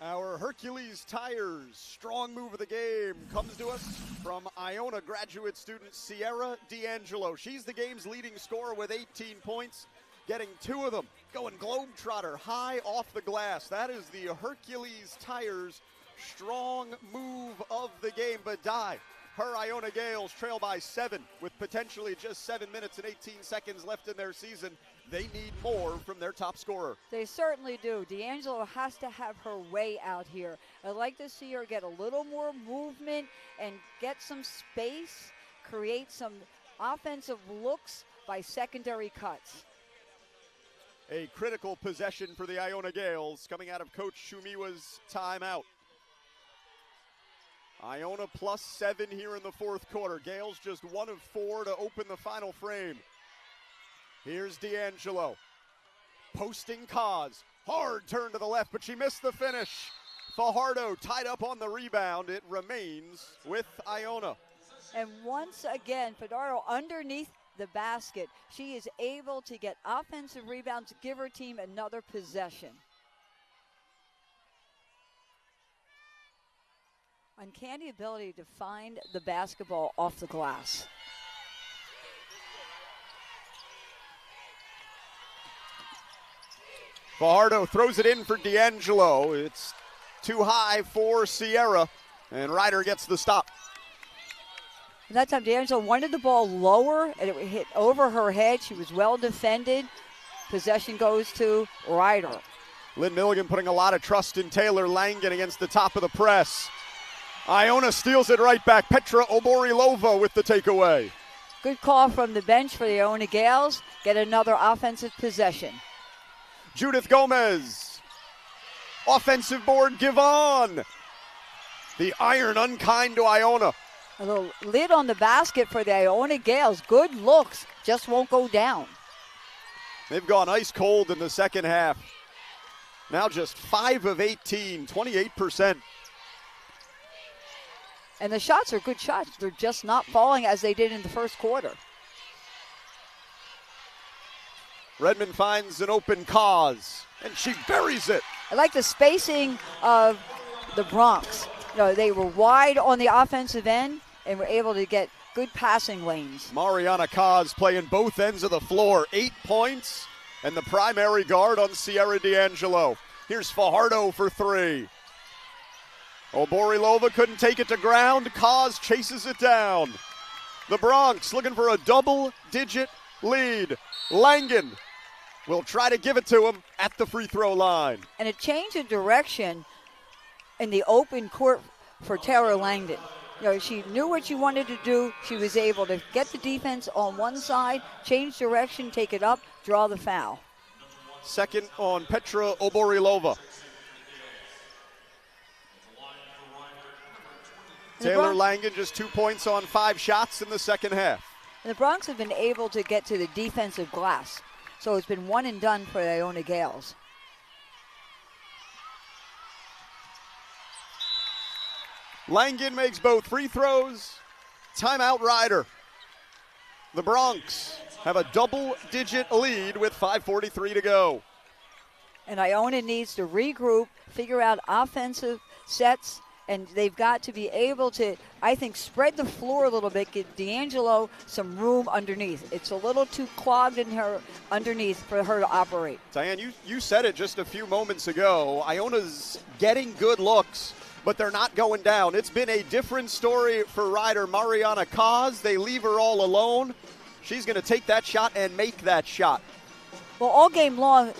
Our Hercules Tires strong move of the game comes to us from Iona graduate student Sierra D'Angelo. She's the game's leading scorer with 18 points, getting 2 of them, going globetrotter high off the glass. That is the Hercules Tires strong move of the game. But her Iona Gales trail by 7 with potentially just 7 minutes and 18 seconds left in their season. They need more from their top scorer. They certainly do. D'Angelo has to have her way out here. I'd like to see her get a little more movement and get some space, create some offensive looks by secondary cuts. A critical possession for the Iona Gales coming out of Coach Shumiwa's timeout. Iona plus 7 here in the fourth quarter. Gales just 1 of 4 to open the final frame. Here's D'Angelo, posting Kaz. Hard turn to the left, but she missed the finish. Fajardo tied up on the rebound. It remains with Iona. And once again, Fajardo underneath the basket. She is able to get offensive rebounds, give her team another possession. Uncanny ability to find the basketball off the glass. Fajardo throws it in for D'Angelo. It's too high for Sierra, and Ryder gets the stop. And that time D'Angelo wanted the ball lower, and it hit over her head. She was well defended. Possession goes to Ryder. Lynn Milligan putting a lot of trust in Taylor Langen against the top of the press. Iona steals it right back. Petra Oborilova with the takeaway. Good call from the bench for the Iona Gales. Get another offensive possession. Judith Gomez Offensive board, Givon. The iron unkind to Iona. A little lid on the basket for the Iona Gales. Good looks, just won't go down. They've gone ice cold in the second half. Now just 5 of 18, 28%. And the shots are good shots. They're just not falling as they did in the first quarter. Redmond finds an open cause, and she buries it. I like the spacing of the Bronx. You know, they were wide on the offensive end and were able to get good passing lanes. Mariana Cause playing both ends of the floor. 8 points, and the primary guard on Sierra D'Angelo. Here's Fajardo for 3. Oborilova couldn't take it to ground. Cause chases it down. The Bronx looking for a double-digit lead. Langen will try to give it to him at the free throw line. And a change of direction in the open court for Tara Langdon. You know, she knew what she wanted to do. She was able to get the defense on one side, change direction, take it up, draw the foul. Second on Petra Oborilova. Taylor Langen just 2 points on 5 shots in the second half. And the Bronx have been able to get to the defensive glass. So it's been one and done for the Iona Gales. Langen makes both free throws. Timeout Ryder. The Bronx have a double-digit lead with 5:43 to go. And Iona needs to regroup, figure out offensive sets, and they've got to be able to, I think, spread the floor a little bit, give D'Angelo some room underneath. It's a little too clogged in her underneath for her to operate. Diane, you said it just a few moments ago. Iona's getting good looks, but they're not going down. It's been a different story for Ryder Mariana Cause. They leave her all alone. She's going to take that shot and make that shot. Well, all game long,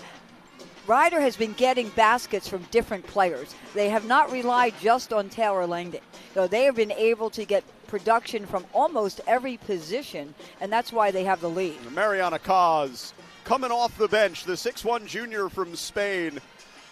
Ryder has been getting baskets from different players. They have not relied just on Taylor Langdon. You know, they have been able to get production from almost every position, and that's why they have the lead. Mariana Cause coming off the bench, the 6'1 junior from Spain,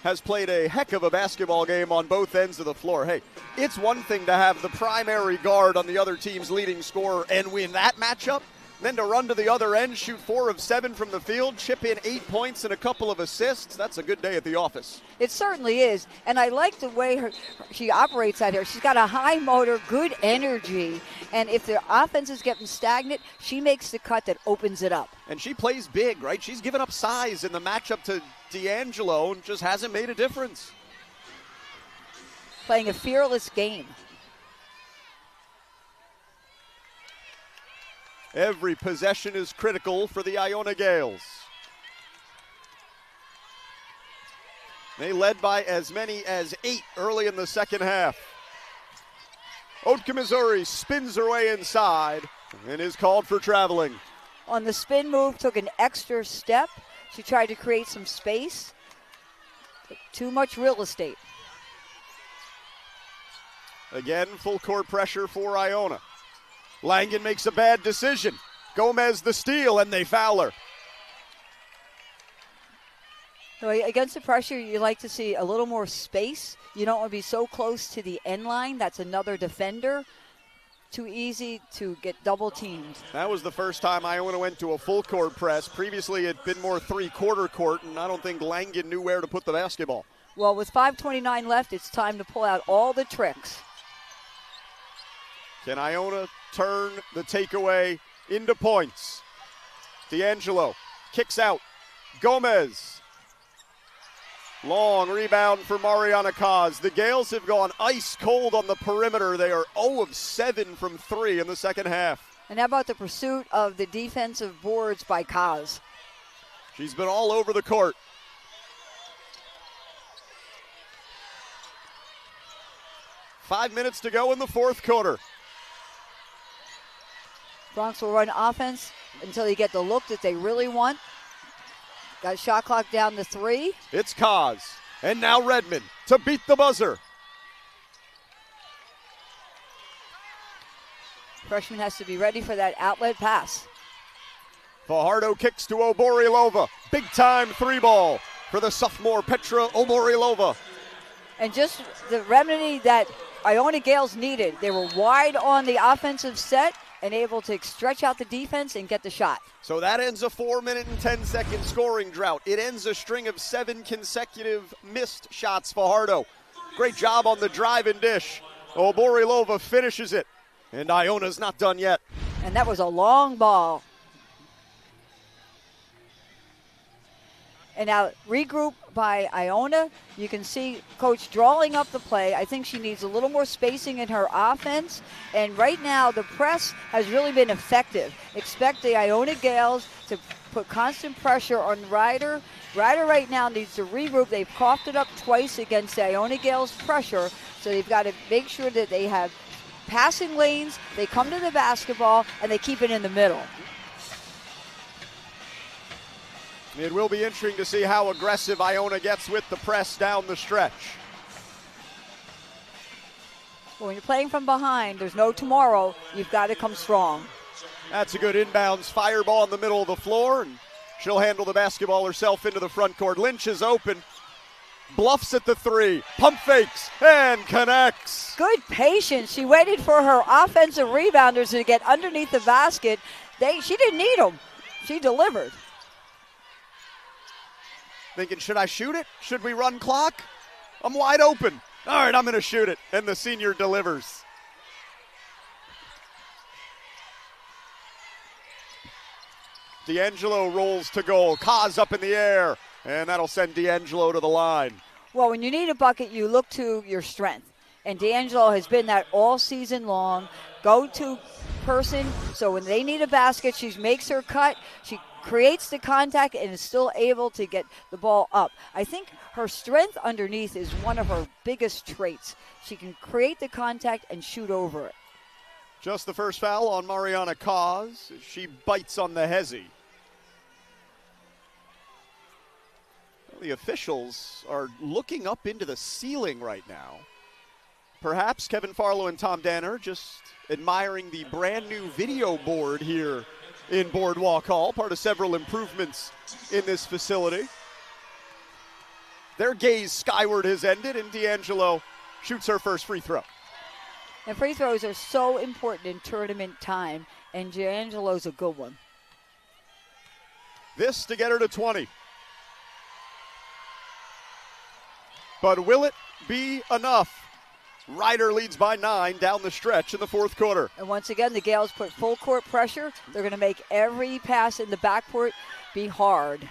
has played a heck of a basketball game on both ends of the floor. Hey, it's one thing to have the primary guard on the other team's leading scorer and win that matchup. Then to run to the other end, shoot 4 of 7 from the field, chip in 8 points and a couple of assists. That's a good day at the office. It certainly is. And I like the way she operates out here. She's got a high motor, good energy. And if the offense is getting stagnant, she makes the cut that opens it up. And she plays big, right? She's given up size in the matchup to D'Angelo and just hasn't made a difference. Playing a fearless game. Every possession is critical for the Iona Gales. They led by as many as 8 early in the second half. Otka Missouri spins her way inside and is called for traveling. On the spin move, took an extra step. She tried to create some space. Too much real estate. Again, full court pressure for Iona. Langen makes a bad decision. Gomez the steal, and they foul her. So against the pressure, you like to see a little more space. You don't want to be so close to the end line. That's another defender. Too easy to get double teamed. That was the first time Iona went to a full court press. Previously, it had been more three-quarter court, and I don't think Langen knew where to put the basketball. Well, with 5:29 left, it's time to pull out all the tricks. Can Iona turn the takeaway into points? D'Angelo kicks out. Gomez. Long rebound for Mariana Cause. The Gales have gone ice cold on the perimeter. They are 0 of 7 from 3 in the second half. And how about the pursuit of the defensive boards by Cause? She's been all over the court. Five minutes to go in the fourth quarter. Bronx will run offense until they get the look that they really want. Got a shot clock down to 3. It's Cause. And now Redmond to beat the buzzer. Freshman has to be ready for that outlet pass. Fajardo kicks to Oborilova. Big time 3 ball for the sophomore Petra Oborilova. And just the remedy that Iona Gales needed. They were wide on the offensive set and able to stretch out the defense and get the shot. So that ends a 4-minute and 10-second scoring drought. It ends a string of 7 consecutive missed shots for Fajardo. Great job on the drive and dish. Oborilova finishes it, and Iona's not done yet. And that was a long ball. And now regroup by Iona. You can see Coach drawing up the play. I think she needs a little more spacing in her offense. And right now the press has really been effective. Expect the Iona Gales to put constant pressure on Ryder. Ryder right now needs to regroup. They've coughed it up twice against the Iona Gales pressure. So they've got to make sure that they have passing lanes, they come to the basketball, and they keep it in the middle. It will be interesting to see how aggressive Iona gets with the press down the stretch. Well, when you're playing from behind, there's no tomorrow. You've got to come strong. That's a good inbounds fireball in the middle of the floor, and she'll handle the basketball herself into the front court. Lynch is open, bluffs at the three, pump fakes, and connects. Good patience. She waited for her offensive rebounders to get underneath the basket. She didn't need them. She delivered. Thinking, should I shoot it? Should we run clock? I'm wide open. All right, I'm going to shoot it. And the senior delivers. D'Angelo rolls to goal. Kaz up in the air. And that'll send D'Angelo to the line. Well, when you need a bucket, you look to your strength. And D'Angelo has been that all season long. Go-to person. So when they need a basket, she makes her cut. She creates the contact and is still able to get the ball up. I think her strength underneath is one of her biggest traits. She can create the contact and shoot over it. Just the first foul on Mariana Kaz. She bites on the hezzy. The officials are looking up into the ceiling right now. Perhaps Kevin Farlow and Tom Danner just admiring the brand new video board here in Boardwalk Hall, part of several improvements in this facility. Their gaze skyward has ended, and D'Angelo shoots her first free throw. And free throws are so important in tournament time, and D'Angelo's a good one. This to get her to 20. But will it be enough? Ryder leads by 9 down the stretch in the fourth quarter. And once again, the Gales put full court pressure. They're going to make every pass in the backcourt be hard.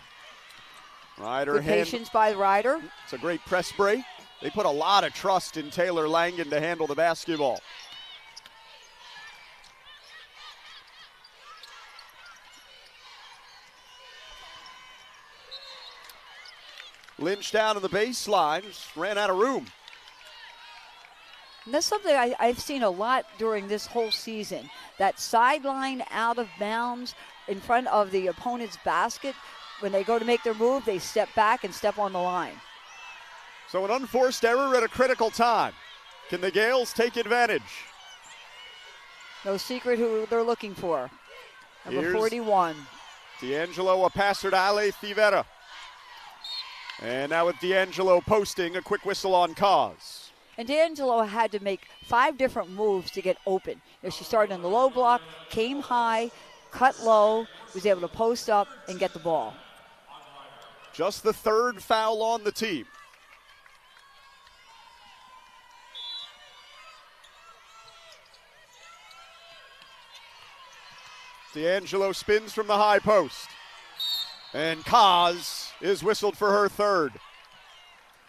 Ryder Good patience by Ryder. It's a great press break. They put a lot of trust in Taylor Langen to handle the basketball. Lynch down to the baseline, just ran out of room. And that's something I've seen a lot during this whole season. That sideline out of bounds in front of the opponent's basket. When they go to make their move, they step back and step on the line. So an unforced error at a critical time. Can the Gales take advantage? No secret who they're looking for. Number Here's 41. D'Angelo, a passer to Ale Fivera. And now with D'Angelo posting, a quick whistle on Kaz. And D'Angelo had to make 5 different moves to get open. She started in the low block, came high, cut low, was able to post up and get the ball. Just the third foul on the team. D'Angelo spins from the high post. And Kaz is whistled for her third.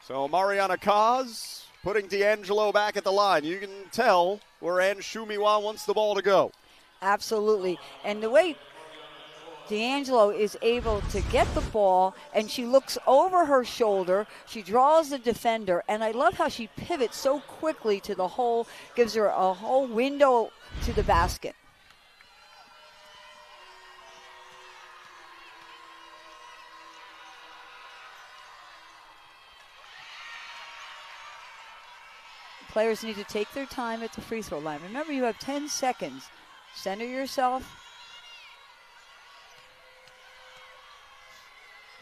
So Mariana Kaz putting D'Angelo back at the line. You can tell where Ann Shumiwa wants the ball to go. Absolutely. And the way D'Angelo is able to get the ball, and she looks over her shoulder, she draws the defender, and I love how she pivots so quickly to the hole, gives her a whole window to the basket. Players need to take their time at the free throw line. Remember, you have 10 seconds. Center yourself.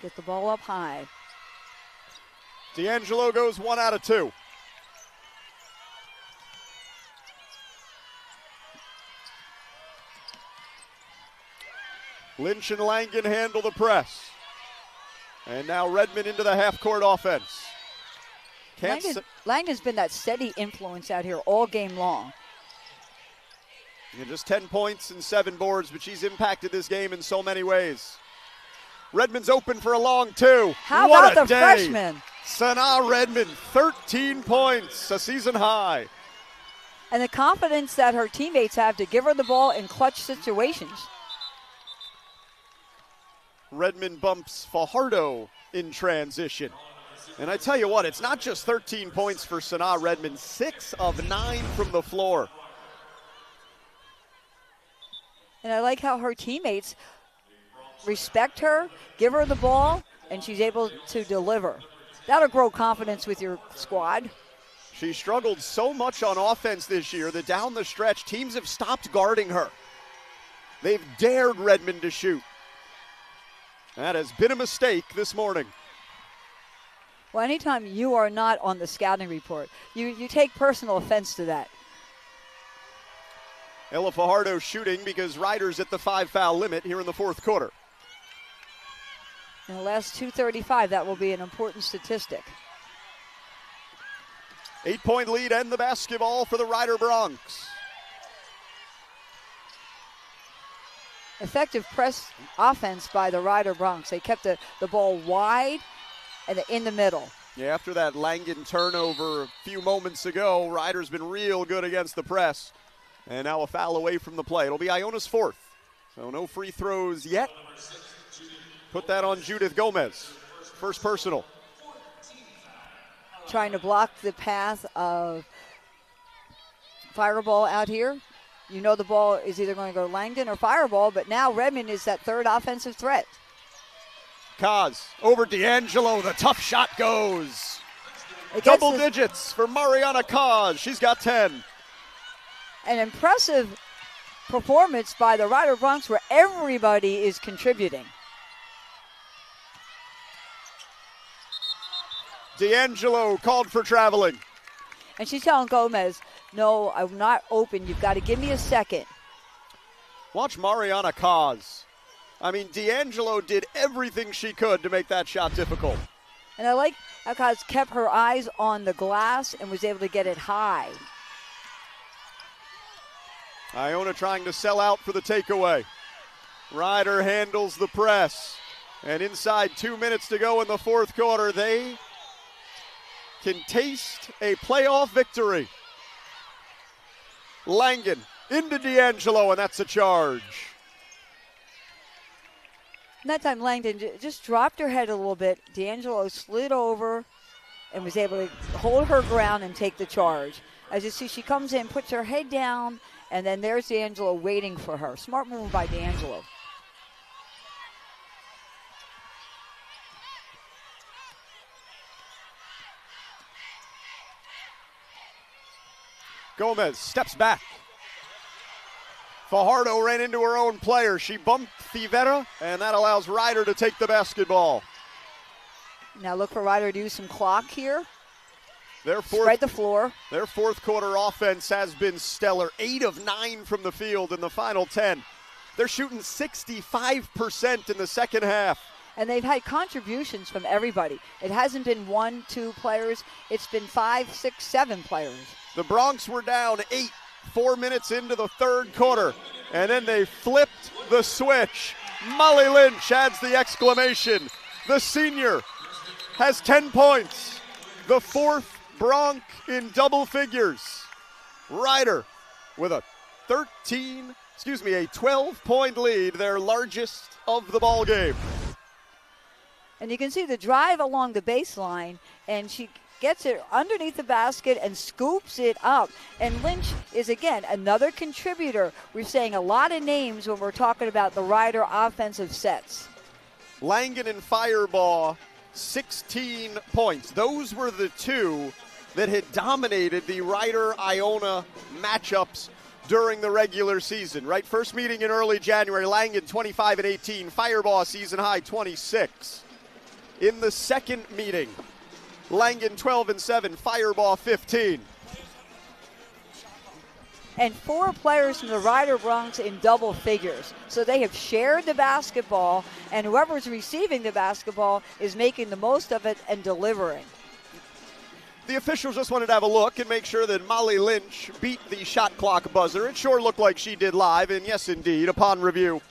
Get the ball up high. D'Angelo goes 1 out of 2. Lynch and Langen handle the press. And now Redmond into the half-court offense. Langen's been that steady influence out here all game long. Just 10 points and 7 boards, but she's impacted this game in so many ways. Redmond's open for a long two. How what about a the day. freshman? Sanaa Redmond, 13 points, a season high. And the confidence that her teammates have to give her the ball in clutch situations. Redmond bumps Fajardo in transition. And I tell you what, it's not just 13 points for Sanaa Redmond, 6 of 9 from the floor. And I like how her teammates respect her, give her the ball, and she's able to deliver. That'll grow confidence with your squad. She struggled so much on offense this year that down the stretch, teams have stopped guarding her. They've dared Redmond to shoot. That has been a mistake this morning. Well, anytime you are not on the scouting report, you take personal offense to that. Ella Fajardo shooting because Ryder's at the 5-foul limit here in the fourth quarter. In the last 2:35, that will be an important statistic. 8-point lead and the basketball for the Ryder Bronx. Effective press offense by the Ryder Bronx. They kept the ball wide and in the middle. Yeah, after that Langen turnover a few moments ago, Ryder's been real good against the press. And now a foul away from the play. It'll be Iona's fourth. So no free throws yet. Put that on Judith Gomez. First personal. Trying to block the path of Fireball out here. You know the ball is either going to go Langdon or Fireball, but now Redmond is that third offensive threat. Kaz over D'Angelo. The tough shot goes. Double digits for Mariana Kaz. She's got 10. An impressive performance by the Ryder Bronx where everybody is contributing. D'Angelo called for traveling. And she's telling Gomez, no, I'm not open. You've got to give me a second. Watch Mariana Kaz. I mean, D'Angelo did everything she could to make that shot difficult. And I like how Kaz kept her eyes on the glass and was able to get it high. Iona trying to sell out for the takeaway. Ryder handles the press. And inside 2 minutes to go in the fourth quarter, they can taste a playoff victory. Langen into D'Angelo, and that's a charge. And that time Langdon just dropped her head a little bit. D'Angelo slid over and was able to hold her ground and take the charge. As you see, she comes in, puts her head down, and then there's D'Angelo waiting for her. Smart move by D'Angelo. Gomez steps back. Fajardo ran into her own player. She bumped Thivera, and that allows Ryder to take the basketball. Now look for Ryder to use some clock here. Spread the floor. Their fourth quarter offense has been stellar. 8 of 9 from the field in the final 10. They're shooting 65% in the second half. And they've had contributions from everybody. It hasn't been 1, 2 players. It's been 5, 6, 7 players. The Bronx were down 8, 4 minutes into the third quarter. And then they flipped the switch. Molly Lynch adds the exclamation. The senior has 10 points. The fourth Bronx in double figures. Ryder with a 12-point lead, their largest of the ball game. And you can see the drive along the baseline, and she gets it underneath the basket and scoops it up. And Lynch is, again, another contributor. We're saying a lot of names when we're talking about the Ryder offensive sets. Langen and Fireball, 16 points. Those were the two that had dominated the Ryder-Iona matchups during the regular season, right? First meeting in early January, Langen 25-18, Fireball season high 26. In the second meeting, Langen 12-7, Fireball 15. and 4 players from the Rider Bronx in double figures. So they have shared the basketball, and whoever's receiving the basketball is making the most of it and delivering. The officials just wanted to have a look and make sure that Molly Lynch beat the shot clock buzzer. It sure looked like she did live, and yes, indeed, upon review,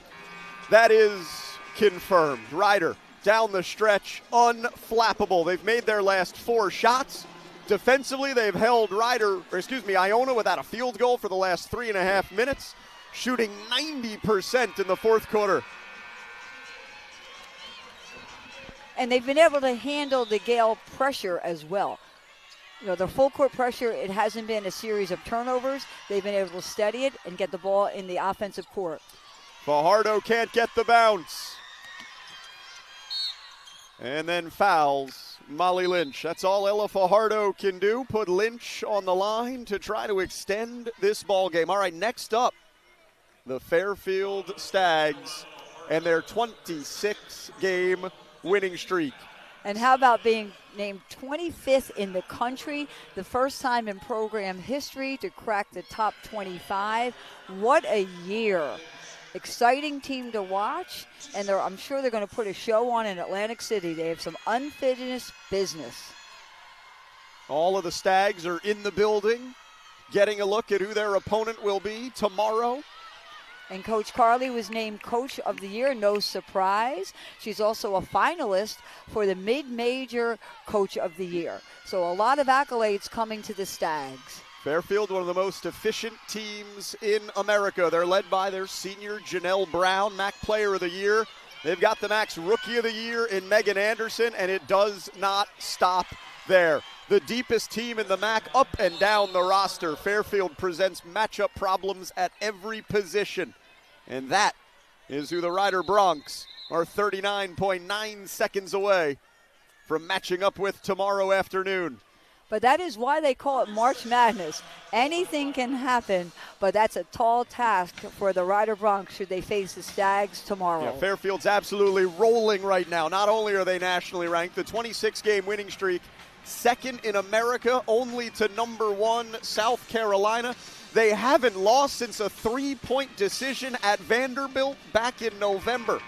that is confirmed. Rider down the stretch, unflappable. They've made their last 4 shots. Defensively, they've held Iona without a field goal for the last 3.5 minutes, shooting 90% in the fourth quarter. And they've been able to handle the Gale pressure as well. You know, their full court pressure, it hasn't been a series of turnovers. They've been able to steady it and get the ball in the offensive court. Fajardo can't get the bounce. And then fouls Molly Lynch. That's all Ella Fajardo can do, put Lynch on the line to try to extend this ball game. All right, next up, the Fairfield Stags and their 26-game winning streak. And how about being named 25th in the country, the first time in program history to crack the top 25. What a year. Exciting team to watch, and I'm sure they're going to put a show on in Atlantic City. They have some unfinished business. All of the Stags are in the building, getting a look at who their opponent will be tomorrow. And Coach Carly was named Coach of the Year, no surprise. She's also a finalist for the Mid-Major Coach of the Year. So a lot of accolades coming to the Stags. Fairfield, one of the most efficient teams in America. They're led by their senior Janelle Brown, MAAC Player of the Year. They've got the MAAC's Rookie of the Year in Megan Anderson, and it does not stop there. The deepest team in the MAAC up and down the roster. Fairfield presents matchup problems at every position. And that is who the Rider Bronx are 39.9 seconds away from matching up with tomorrow afternoon. But that is why they call it March Madness. Anything can happen, but that's a tall task for the Rider Bronx should they face the Stags tomorrow. Yeah, Fairfield's absolutely rolling right now. Not only are they nationally ranked, the 26-game winning streak, second in America, only to number 1 South Carolina. They haven't lost since a 3-point decision at Vanderbilt back in November.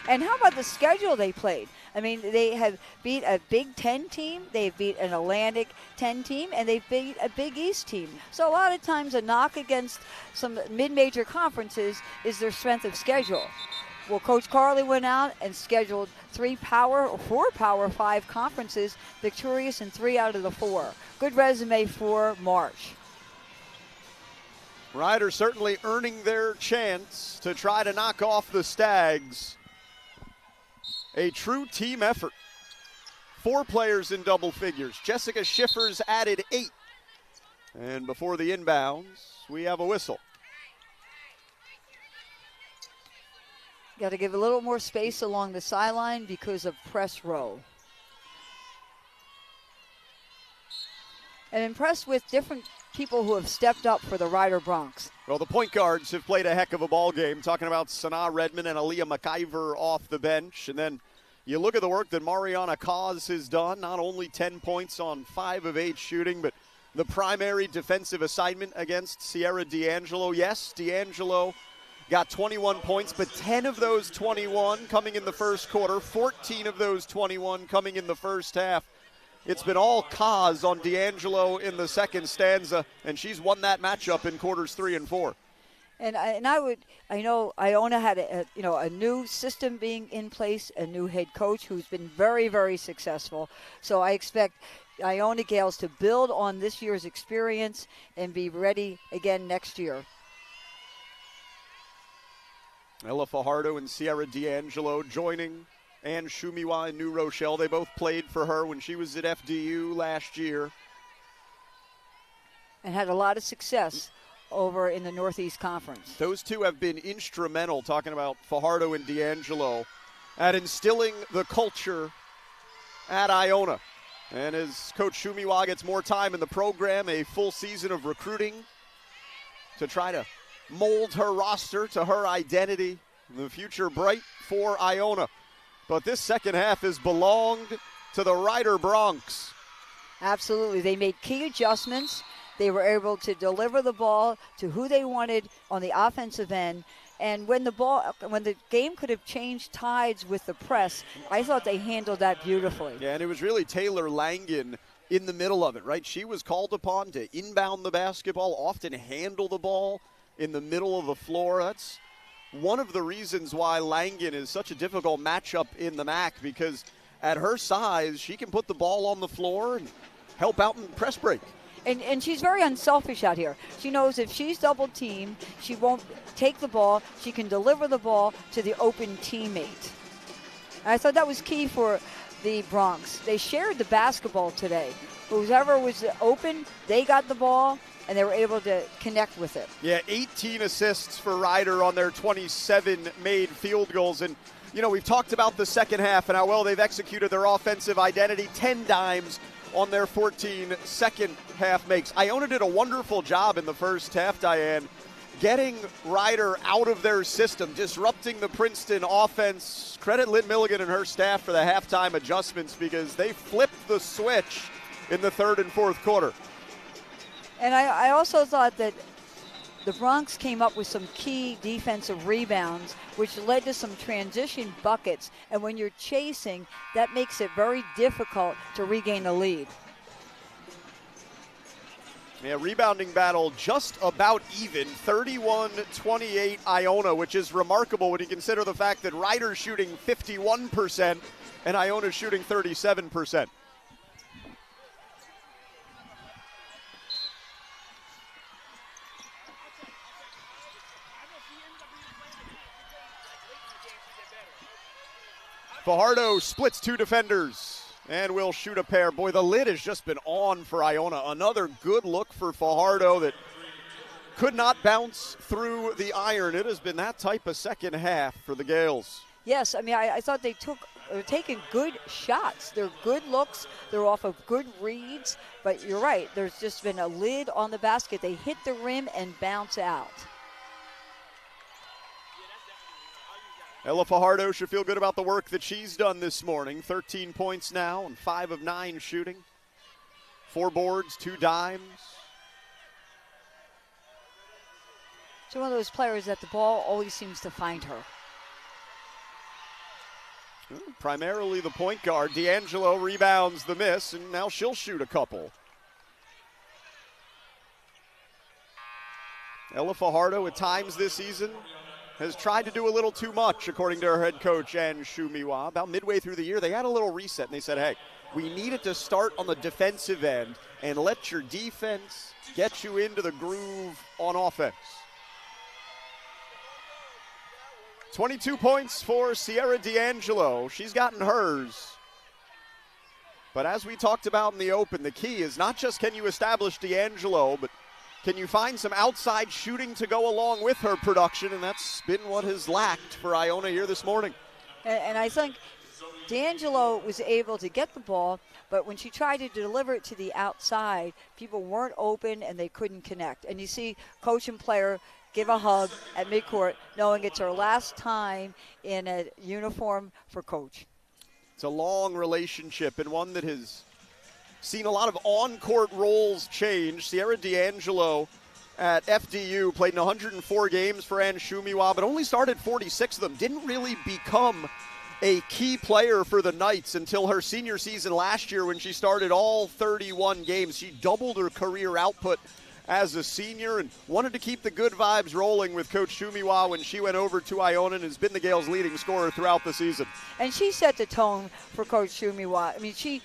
And how about the schedule they played? I mean, they have beat a Big Ten team, they've beat an Atlantic 10 team, and they've beat a Big East team. So a lot of times a knock against some mid-major conferences is their strength of schedule. Well, Coach Carly went out and scheduled 4 Power 5 conferences, victorious in 3 out of the 4. Good resume for March. Riders certainly earning their chance to try to knock off the Stags. A true team effort. 4 players in double figures. Jessica Schiffers added 8. And before the inbounds, we have a whistle. Got to give a little more space along the sideline because of press row. And impressed with different people who have stepped up for the Rider Bronx. Well, the point guards have played a heck of a ball game, talking about Sanaa Redmond and Aaliyah McIver off the bench. And then you look at the work that Mariana Cause has done, not only 10 points on 5 of 8 shooting, but the primary defensive assignment against Sierra D'Angelo. Yes, D'Angelo got 21 points, but 10 of those 21 coming in the first quarter, 14 of those 21 coming in the first half. It's been all Cause on D'Angelo in the second stanza, and she's won that matchup in quarters 3 and 4. And I know Iona had a new system being in place, a new head coach who's been very, very successful. So I expect Iona Gales to build on this year's experience and be ready again next year. Ella Fajardo and Sierra D'Angelo joining Ann Shumiwa in New Rochelle. They both played for her when she was at FDU last year. And had a lot of success over in the Northeast Conference. Those two have been instrumental, talking about Fajardo and D'Angelo, at instilling the culture at Iona. And as Coach Shumiwa gets more time in the program, a full season of recruiting to try to mold her roster to her identity, the future bright for Iona. But this second half has belonged to the Rider Bronx. Absolutely. They made key adjustments. They were able to deliver the ball to who they wanted on the offensive end. And when the game could have changed tides with the press, I thought they handled that beautifully. Yeah, and it was really Taylor Langen in the middle of it, right? She was called upon to inbound the basketball, often handle the ball in the middle of the floor. That's one of the reasons why Langen is such a difficult matchup in the MAAC, because at her size, she can put the ball on the floor and help out in press break. And she's very unselfish out here. She knows if she's double teamed, she won't take the ball. She can deliver the ball to the open teammate. And I thought that was key for the Bronx. They shared the basketball today. Whoever was open, they got the ball, and they were able to connect with it. Yeah, 18 assists for Ryder on their 27 made field goals. And, you know, we've talked about the second half and how well they've executed their offensive identity. 10 dimes on their 14 second half makes. Iona did a wonderful job in the first half, Diane, getting Ryder out of their system, disrupting the Princeton offense. Credit Lynn Milligan and her staff for the halftime adjustments, because they flipped the switch in the third and fourth quarter. And I also thought that the Bronx came up with some key defensive rebounds, which led to some transition buckets. And when you're chasing, that makes it very difficult to regain a lead. Yeah, rebounding battle just about even, 31-28 Iona, which is remarkable when you consider the fact that Ryder's shooting 51% and Iona's shooting 37%. Fajardo splits two defenders and will shoot a pair. Boy, the lid has just been on for Iona. Another good look for Fajardo that could not bounce through the iron. It has been that type of second half for the Gales. Yes, I mean, I thought they're taking good shots. They're good looks. They're off of good reads. But you're right, there's just been a lid on the basket. They hit the rim and bounce out. Ella Fajardo should feel good about the work that she's done this morning. 13 points now and 5 of 9 shooting. 4 boards, 2 dimes. She's one of those players that the ball always seems to find her. Primarily the point guard. D'Angelo rebounds the miss, and now she'll shoot a couple. Ella Fajardo at times this season has tried to do a little too much, according to her head coach, Ann Shumiwa. About midway through the year, they had a little reset, and they said, hey, we needed to start on the defensive end and let your defense get you into the groove on offense. 22 points for Sierra D'Angelo. She's gotten hers. But as we talked about in the open, the key is not just can you establish D'Angelo, but can you find some outside shooting to go along with her production? And that's been what has lacked for Iona here this morning. And I think D'Angelo was able to get the ball, but when she tried to deliver it to the outside, people weren't open and they couldn't connect. And you see coach and player give a hug at midcourt, knowing it's her last time in a uniform for coach. It's a long relationship and one that has seen a lot of on-court roles change. Sierra D'Angelo at FDU played in 104 games for Ann Shumiwa, but only started 46 of them. Didn't really become a key player for the Knights until her senior season last year when she started all 31 games. She doubled her career output as a senior and wanted to keep the good vibes rolling with Coach Shumiwa when she went over to Iona and has been the Gales' leading scorer throughout the season. And she set the tone for Coach Shumiwa. I mean, she,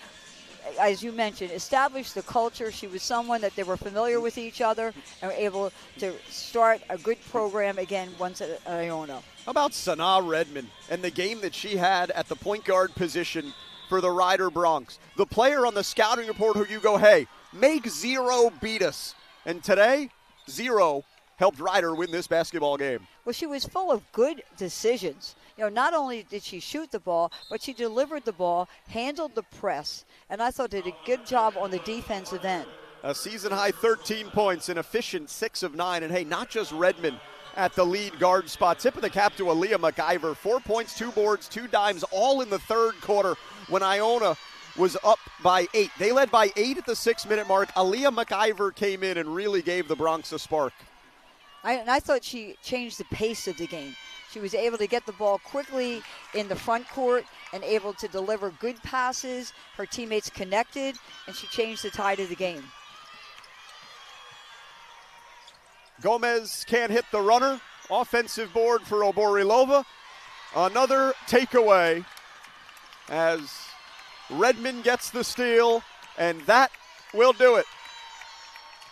as you mentioned, established the culture. She was someone that they were familiar with each other and were able to start a good program again once at Iona. How about Sanaa Redmond and the game that she had at the point guard position for the Ryder Bronx? The player on the scouting report who you go, hey, make 0 beat us. And today, 0 helped Ryder win this basketball game. Well, she was full of good decisions. You know, not only did she shoot the ball, but she delivered the ball, handled the press, and I thought did a good job on the defensive end. A season-high 13 points, an efficient 6 of 9. And, hey, not just Redmond at the lead guard spot. Tip of the cap to Aaliyah McIver. 4 points, 2 boards, 2 dimes, all in the third quarter when Iona was up by 8. They led by 8 at the 6-minute mark. Aaliyah McIver came in and really gave the Bronx a spark. I thought she changed the pace of the game. She was able to get the ball quickly in the front court and able to deliver good passes. Her teammates connected, and she changed the tide of the game. Gomez can't hit the runner. Offensive board for Oborilova. Another takeaway as Redmond gets the steal, and that will do it.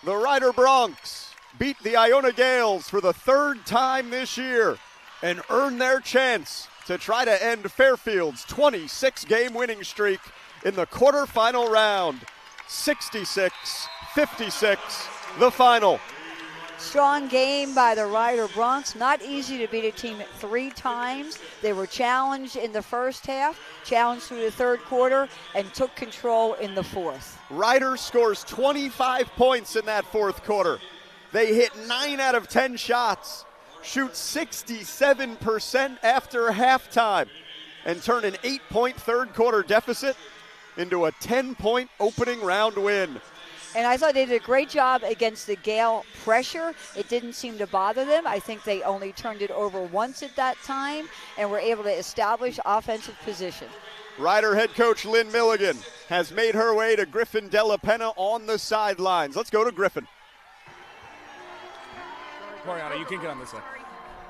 The Rider Bronx beat the Iona Gales for the 3rd time this year and earn their chance to try to end Fairfield's 26-game winning streak in the quarterfinal round. 66-56, the final. Strong game by the Rider Bronx. Not easy to beat a team 3 times. They were challenged in the first half, challenged through the 3rd quarter, and took control in the 4th. Rider scores 25 points in that 4th quarter. They hit 9 out of 10 shots, shoot 67% after halftime, and turn an 8-point 3rd quarter deficit into a 10-point opening round win. And I thought they did a great job against the Gale pressure. It didn't seem to bother them. I think they only turned it over once at that time and were able to establish offensive position. Rider head coach Lynn Milligan has made her way to Griffin Della Penna on the sidelines. Let's go to Griffin. Mariana, you can get on this side.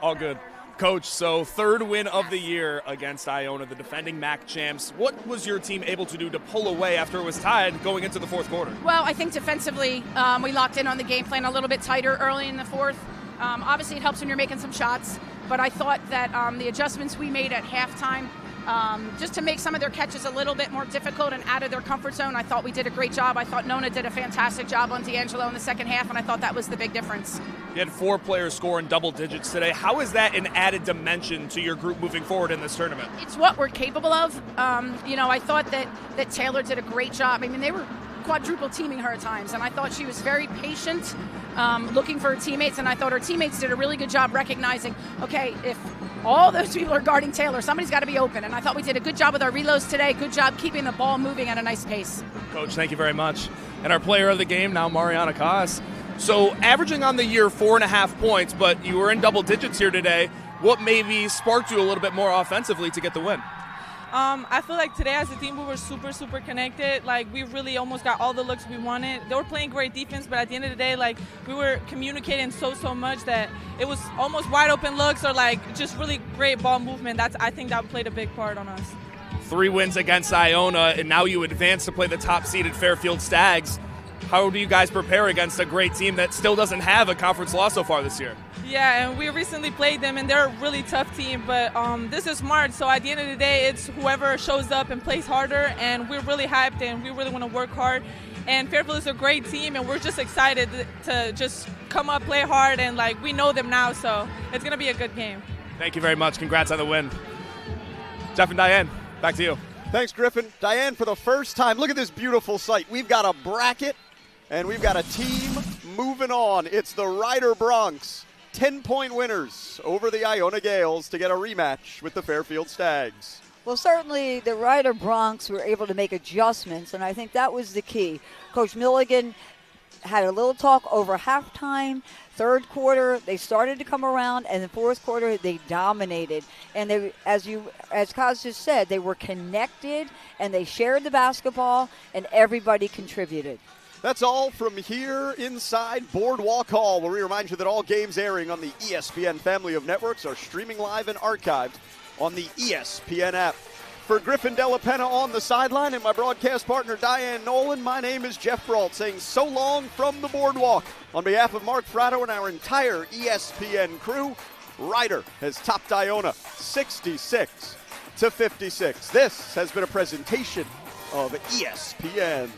All good. Coach, so 3rd win of the year against Iona, the defending MAAC champs. What was your team able to do to pull away after it was tied going into the 4th quarter? Well, I think defensively we locked in on the game plan a little bit tighter early in the 4th. Obviously, it helps when you're making some shots, but I thought that the adjustments we made at halftime, just to make some of their catches a little bit more difficult and out of their comfort zone, I thought we did a great job. I thought Nona did a fantastic job on D'Angelo in the 2nd half, and I thought that was the big difference. You had 4 players score in double digits today. How is that an added dimension to your group moving forward in this tournament? It's what we're capable of. I thought that Taylor did a great job. I mean, they were quadruple teaming her at times, and I thought she was very patient, looking for her teammates, and I thought her teammates did a really good job recognizing, okay, if all those people are guarding Taylor, somebody's got to be open, and I thought we did a good job with our reloads today, good job keeping the ball moving at a nice pace. Coach, thank you very much. And our player of the game now, Mariana Kaas. So averaging on the year 4.5 points, but you were in double digits here today. What maybe sparked you a little bit more offensively to get the win? I feel like today as a team we were super connected. Like we really almost got all the looks we wanted. They were playing great defense, but at the end of the day, like we were communicating so much that it was almost wide open looks or like just really great ball movement. I think that played a big part on us. 3 wins against Iona, and now you advance to play the top-seeded Fairfield Stags. How do you guys prepare against a great team that still doesn't have a conference loss so far this year? Yeah, and we recently played them, and they're a really tough team, but this is smart, so at the end of the day, it's whoever shows up and plays harder, and we're really hyped, and we really want to work hard, and Fairfield is a great team, and we're just excited to just come up, play hard, and like we know them now, so it's going to be a good game. Thank you very much. Congrats on the win. Jeff and Diane, back to you. Thanks, Griffin. Diane, for the first time, look at this beautiful sight. We've got a bracket, and we've got a team moving on. It's the Rider Bronx. 10-point winners over the Iona Gales to get a rematch with the Fairfield Stags. Well, certainly the Rider Bronx were able to make adjustments, and I think that was the key. Coach Milligan had a little talk over halftime. 3rd quarter, they started to come around, and the 4th quarter, they dominated. And they, as Kaz just said, they were connected, and they shared the basketball, and everybody contributed. That's all from here inside Boardwalk Hall, where we remind you that all games airing on the ESPN family of networks are streaming live and archived on the ESPN app. For Griffin Della Penna on the sideline and my broadcast partner Diane Nolan, my name is Jeff Brault saying so long from the Boardwalk. On behalf of Mark Fratto and our entire ESPN crew, Rider has topped Iona 66-56. This has been a presentation of ESPN.